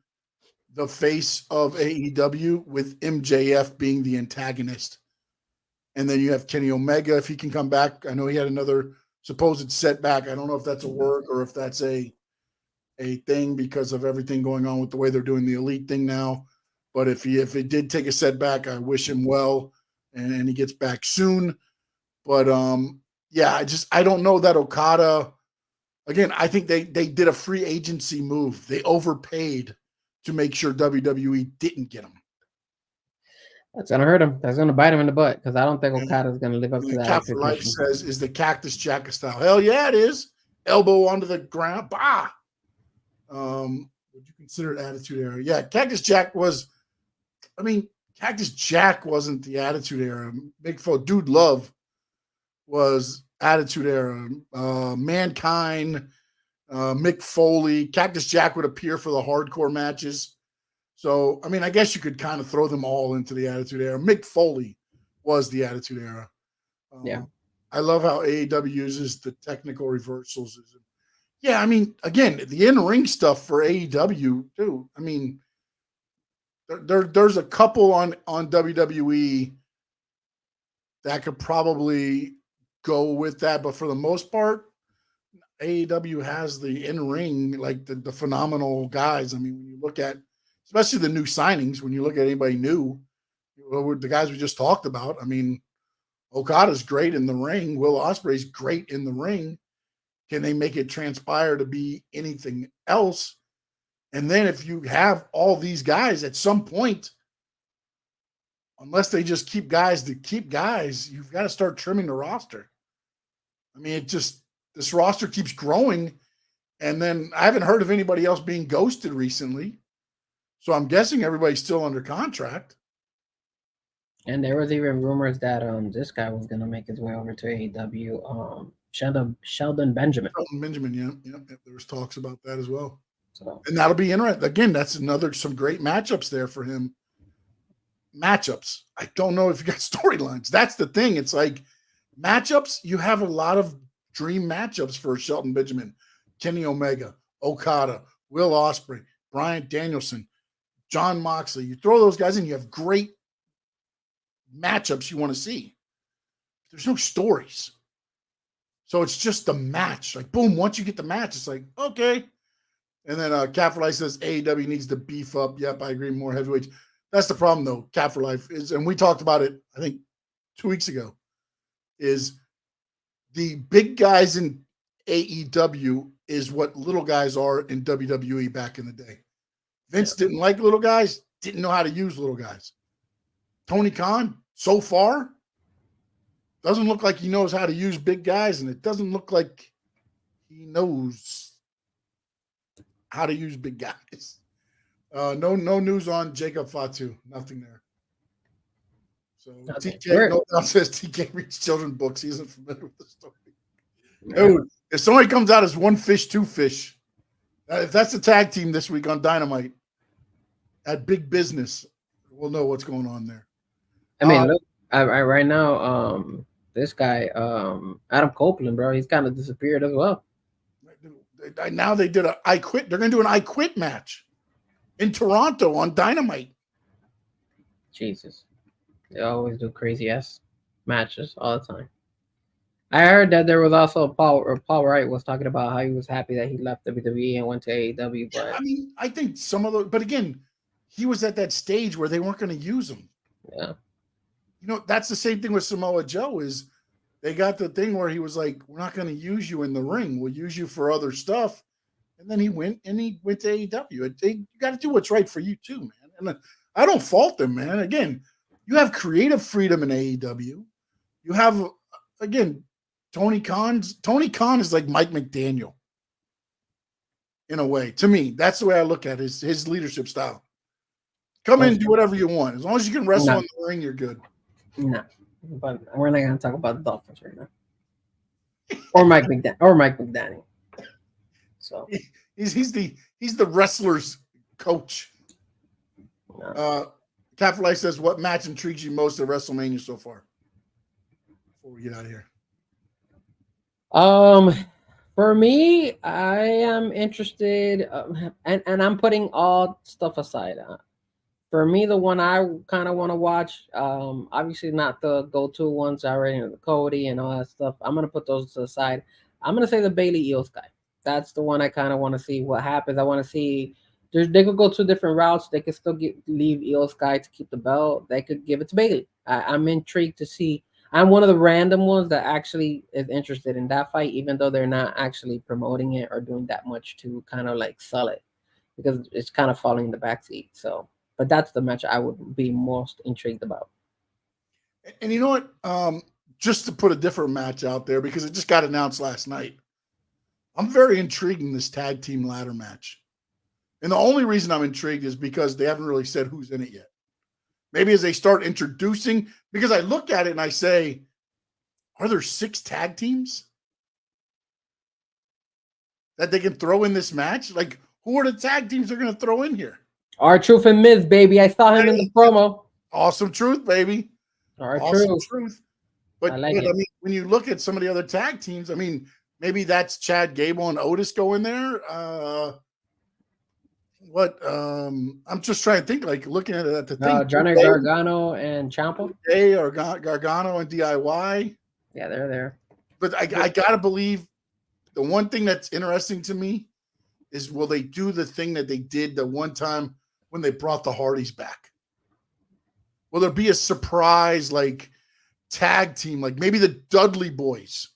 the face of AEW with MJF being the antagonist. And then you have Kenny Omega if he can come back. I know he had another supposed setback. I don't know if that's a work or if that's a thing because of everything going on with the way they're doing the elite thing now. But if he did take a setback, I wish him well and he gets back soon. But yeah, I don't know that Okada. Again, I think they did a free agency move. They overpaid to make sure WWE didn't get him. That's gonna hurt him. That's gonna bite him in the butt because I don't think Okada is gonna live up to that Captain Life expectation. says, "Is the Cactus Jack style?" Hell yeah, it is. Elbow onto the ground. Bah. Would you consider it Attitude Era? Yeah, Cactus Jack was. I mean, Cactus Jack wasn't the Attitude Era. Big Fo Dude Love was Attitude Era. Mankind, Mick Foley, Cactus Jack would appear for the hardcore matches. So, I mean, I guess you could kind of throw them all into the Attitude Era. Mick Foley was the Attitude Era. Yeah. I love how AEW uses the technical reversals. Yeah, I mean, again, the in-ring stuff for AEW, too. I mean, there's a couple on WWE that could probably go with that, but for the most part, AEW has the in-ring, like the phenomenal guys. I mean, when you look at, especially the new signings, when you look at anybody new, the guys we just talked about, I mean, Okada's great in the ring. Will Ospreay's great in the ring. Can they make it transpire to be anything else? And then if you have all these guys at some point, unless they just keep guys to keep guys, you've got to start trimming the roster. I mean, this roster keeps growing. And then I haven't heard of anybody else being ghosted recently. So I'm guessing everybody's still under contract. And there was even rumors that this guy was gonna make his way over to AEW. Sheldon Benjamin. Shelton Benjamin, yeah. There was talks about that as well. So, and that'll be interesting. Again, that's some great matchups there for him. Matchups. I don't know if you got storylines. That's the thing. It's like matchups. You have a lot of dream matchups for Shelton Benjamin, Kenny Omega, Okada, Will Ospreay, Bryan Danielson, Jon Moxley. You throw those guys in, you have great matchups you want to see. There's no stories. So it's just the match. Like, boom, once you get the match, it's like, okay. And then Cat for Life says AEW needs to beef up. Yep, I agree, more heavyweights. That's the problem, though, Cat for Life is, and we talked about it, I think, 2 weeks ago, is the big guys in AEW is what little guys are in WWE back in the day. Vince didn't like little guys, didn't know how to use little guys. Tony Khan, so far, doesn't look like he knows how to use big guys, and it doesn't look like he knows how to use big guys. No news on Jacob Fatu. Nothing there. So TK, no doubt says TK reads children's books. He isn't familiar with the story. Dude, if somebody comes out as one fish, two fish, if that's the tag team this week on Dynamite at Big Business, we'll know what's going on there. I mean, look, I right now, this guy, Adam Copeland, bro, he's kind of disappeared as well. Now they did I Quit. They're going to do an I Quit match in Toronto on Dynamite. Jesus. They always do crazy ass matches all the time. I heard that there was also Paul Wright was talking about how he was happy that he left WWE and went to AEW. But I mean, I think some of those, but again, he was at that stage where they weren't going to use him. Yeah. You know, that's the same thing with Samoa Joe is they got the thing where he was like, we're not going to use you in the ring. We'll use you for other stuff. And then he went to AEW. You got to do what's right for you too, man. And I don't fault them, man. Again, you have creative freedom in AEW. You have, again, Tony Khan is like Mike McDaniel in a way. To me, that's the way I look at his leadership style. Come in, do whatever you want. As long as you can wrestle in the ring, you're good. No, but we're not going to talk about the Dolphins right now. Or Mike McDaniel. So he's the wrestler's coach. No. Cat Life says, what match intrigues you most at WrestleMania so far? Before we get out of here. For me, I am interested, and I'm putting all stuff aside. For me, the one I kind of want to watch, obviously not the go-to ones already, the Cody and all that stuff. I'm gonna put those to the side. I'm gonna say the Bailey Io Sky. That's the one I kind of want to see what happens. I want to see. They could go two different routes. They could still leave Io Sky to keep the belt. They could give it to Bailey. I'm intrigued to see. I'm one of the random ones that actually is interested in that fight, even though they're not actually promoting it or doing that much to kind of like sell it, because it's kind of falling in the backseat. So, but that's the match I would be most intrigued about. And you know what? Just to put a different match out there, because it just got announced last night. I'm very intrigued in this tag team ladder match. And the only reason I'm intrigued is because they haven't really said who's in it yet. Maybe as they start introducing, because I look at it and I say, are there 6 tag teams that they can throw in this match? Like, who are the tag teams they're going to throw in here? R-Truth and Miz, baby. I saw him in the promo. Awesome Truth, baby. R-Truth. But I mean, when you look at some of the other tag teams, I mean, maybe that's Chad Gable and Otis go in there. I'm just trying to think, like looking at it at the thing. Johnny Gargano and Ciampa. Or Gargano and DIY. Yeah, they're there. But I gotta believe the one thing that's interesting to me is, will they do the thing that they did the one time when they brought the Hardys back? Will there be a surprise like tag team, like maybe the Dudley Boys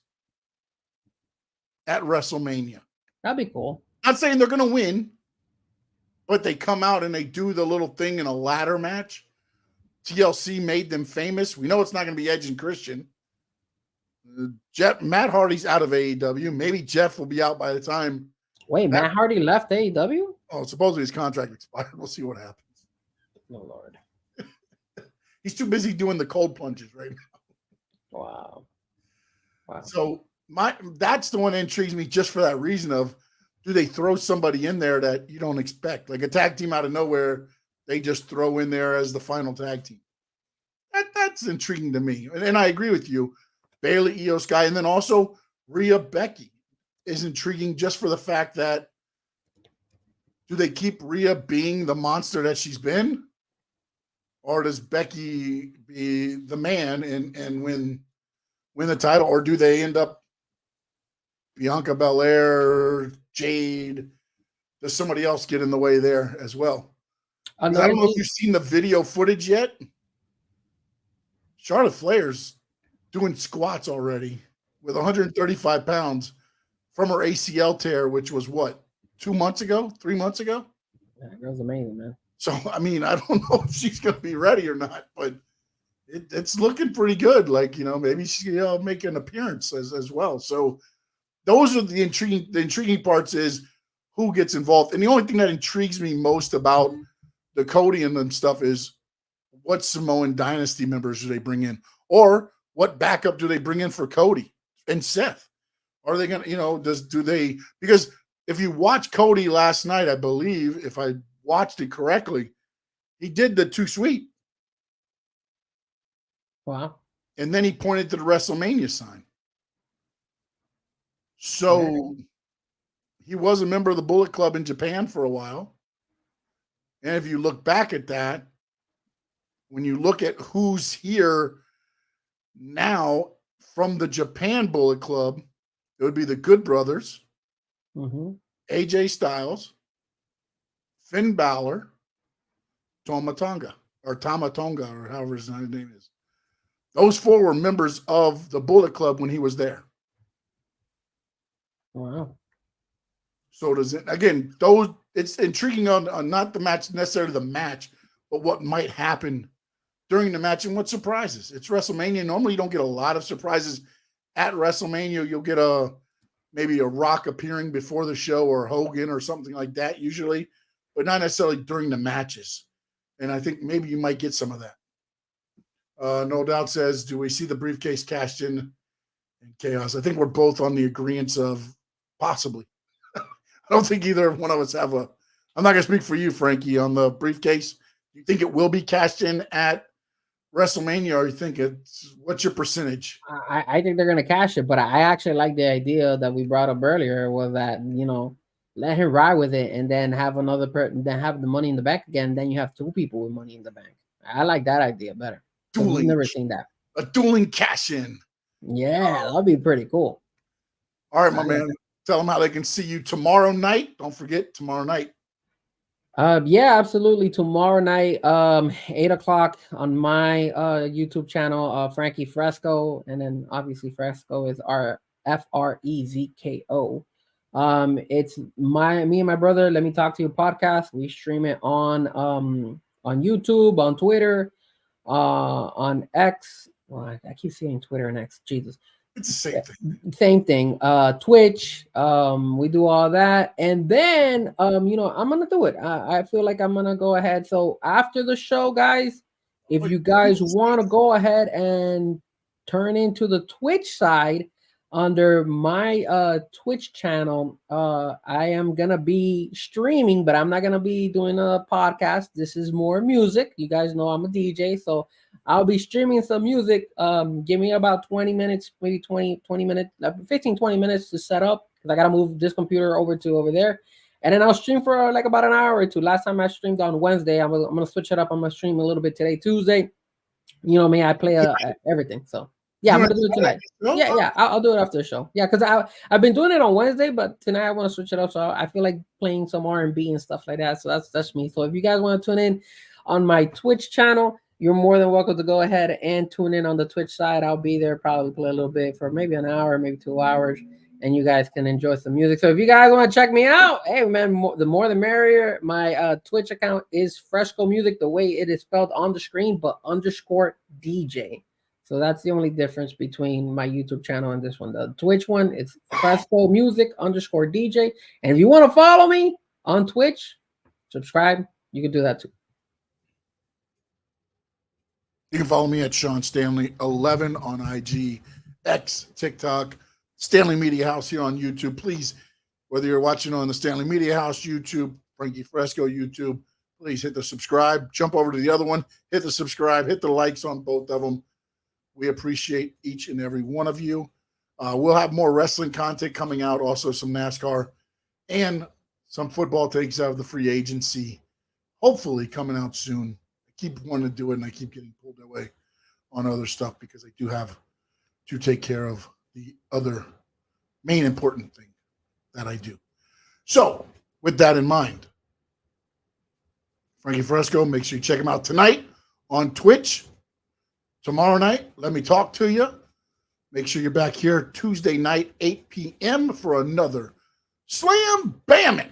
at WrestleMania? That'd be cool. Not saying they're gonna win, but they come out and they do the little thing in a ladder match. TLC made them famous. We know it's not going to be Edge and Christian. Matt Hardy's out of AEW. Maybe Jeff will be out by the time. Wait, Matt Hardy left AEW? Oh, supposedly his contract expired. We'll see what happens. Oh, Lord. He's too busy doing the cold plunges right now. Wow. So that's the one that intrigues me just for that reason of, do they throw somebody in there that you don't expect? Like a tag team out of nowhere, they just throw in there as the final tag team. That's intriguing to me. And I agree with you. Bailey, Io Sky, and then also Rhea Becky is intriguing just for the fact that, do they keep Rhea being the monster that she's been? Or does Becky be the man and win the title? Or do they end up Bianca Belair, Jade? Does somebody else get in the way there as well? I don't know if you've seen the video footage yet. Charlotte Flair's doing squats already with 135 pounds from her ACL tear, which was what, 2 months ago, 3 months ago? Yeah, that girl's amazing, man. So, I mean, I don't know if she's going to be ready or not, but it's looking pretty good. Like, maybe she'll make an appearance as well. So those are the intriguing parts is who gets involved. And the only thing that intrigues me most about the Cody and them stuff is what Samoan dynasty members do they bring in, or what backup do they bring in for Cody and Seth? Are they going to, because if you watch Cody last night, I believe, if I watched it correctly, he did the Too Sweet. Wow. And then he pointed to the WrestleMania sign. So he was a member of the Bullet Club in Japan for a while. And if you look back at that, when you look at who's here now from the Japan Bullet Club, it would be the Good Brothers, AJ Styles, Finn Balor, Tama Tonga, or however his name is. Those four were members of the Bullet Club when he was there. Wow. So it's intriguing on not the match, necessarily the match, but what might happen during the match and what surprises. It's WrestleMania. Normally you don't get a lot of surprises at WrestleMania. You'll get maybe a Rock appearing before the show or Hogan or something like that usually, but not necessarily during the matches. And I think maybe you might get some of that. No Doubt says, do we see the briefcase cashed in Chaos? I think we're both on the agreement of possibly. I don't think either one of us have I'm not going to speak for you, Frankie, on the briefcase. Do you think it will be cashed in at WrestleMania, or you think what's your percentage? I think they're going to cash it, but I actually like the idea that we brought up earlier was that, let him ride with it and then have another person, then have the money in the bank again. Then you have two people with money in the bank. I like that idea better. We've never seen that. A dueling cash in. Yeah, that'd be pretty cool. All right, my man. Tell them how they can see you tomorrow night. Don't forget, tomorrow night. Yeah, absolutely. Tomorrow night, 8:00 on my YouTube channel, Frankie Fresco, and then obviously Fresco is our FREZKO. It's me and my brother. Let Me Talk to You podcast. We stream it on YouTube, on Twitter, on X. Well, I keep saying Twitter and X. Jesus. It's the same thing. Same thing. Twitch. We do all that, and then I'm gonna do it. I feel like I'm gonna go ahead. So after the show, guys, if you guys want to go ahead and turn into the Twitch side under my Twitch channel, I am gonna be streaming, but I'm not gonna be doing a podcast. This is more music. You guys know I'm a DJ, so I'll be streaming some music. Give me about 20 minutes, maybe 20 minutes, 15, 20 minutes to set up, because I got to move this computer over there. And then I'll stream for like about an hour or two. Last time I streamed on Wednesday. I'm going to switch it up. I'm going to stream a little bit today, Tuesday. You know me, I play everything. So, yeah, I'm going to do it tonight. Yeah, I'll do it after the show. Yeah, because I've been doing it on Wednesday, but tonight I want to switch it up. So I feel like playing some R&B and stuff like that. So that's me. So if you guys want to tune in on my Twitch channel, you're more than welcome to go ahead and tune in on the Twitch side. I'll be there, probably play a little bit for maybe an hour, maybe 2 hours, and you guys can enjoy some music. So if you guys want to check me out, hey, man, the more the merrier. My Twitch account is Fresco Music, the way it is spelled on the screen, but _DJ. So that's the only difference between my YouTube channel and this one. The Twitch one, it's Fresco Music _DJ. And if you want to follow me on Twitch, subscribe. You can do that too. You can follow me at Sean Stanley 11 on IG, X, TikTok, Stanley Media House here on YouTube. Please, whether you're watching on the Stanley Media House YouTube, Frankie Fresco YouTube, please hit the subscribe. Jump over to the other one, hit the subscribe, hit the likes on both of them. We appreciate each and every one of you. We'll have more wrestling content coming out, also some NASCAR and some football takes out of the free agency, hopefully coming out soon. Keep wanting to do it, and I keep getting pulled away on other stuff because I do have to take care of the other main important thing that I do. So, with that in mind, Frankie Fresco, make sure you check him out tonight on Twitch. Tomorrow night, Let Me Talk to You. Make sure you're back here Tuesday night, 8 p.m. for another Slam Bamming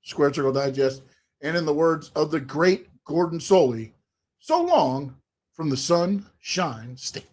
Squared Circle Digest. And in the words of the great Gordon Soley, so long from the Sunshine State.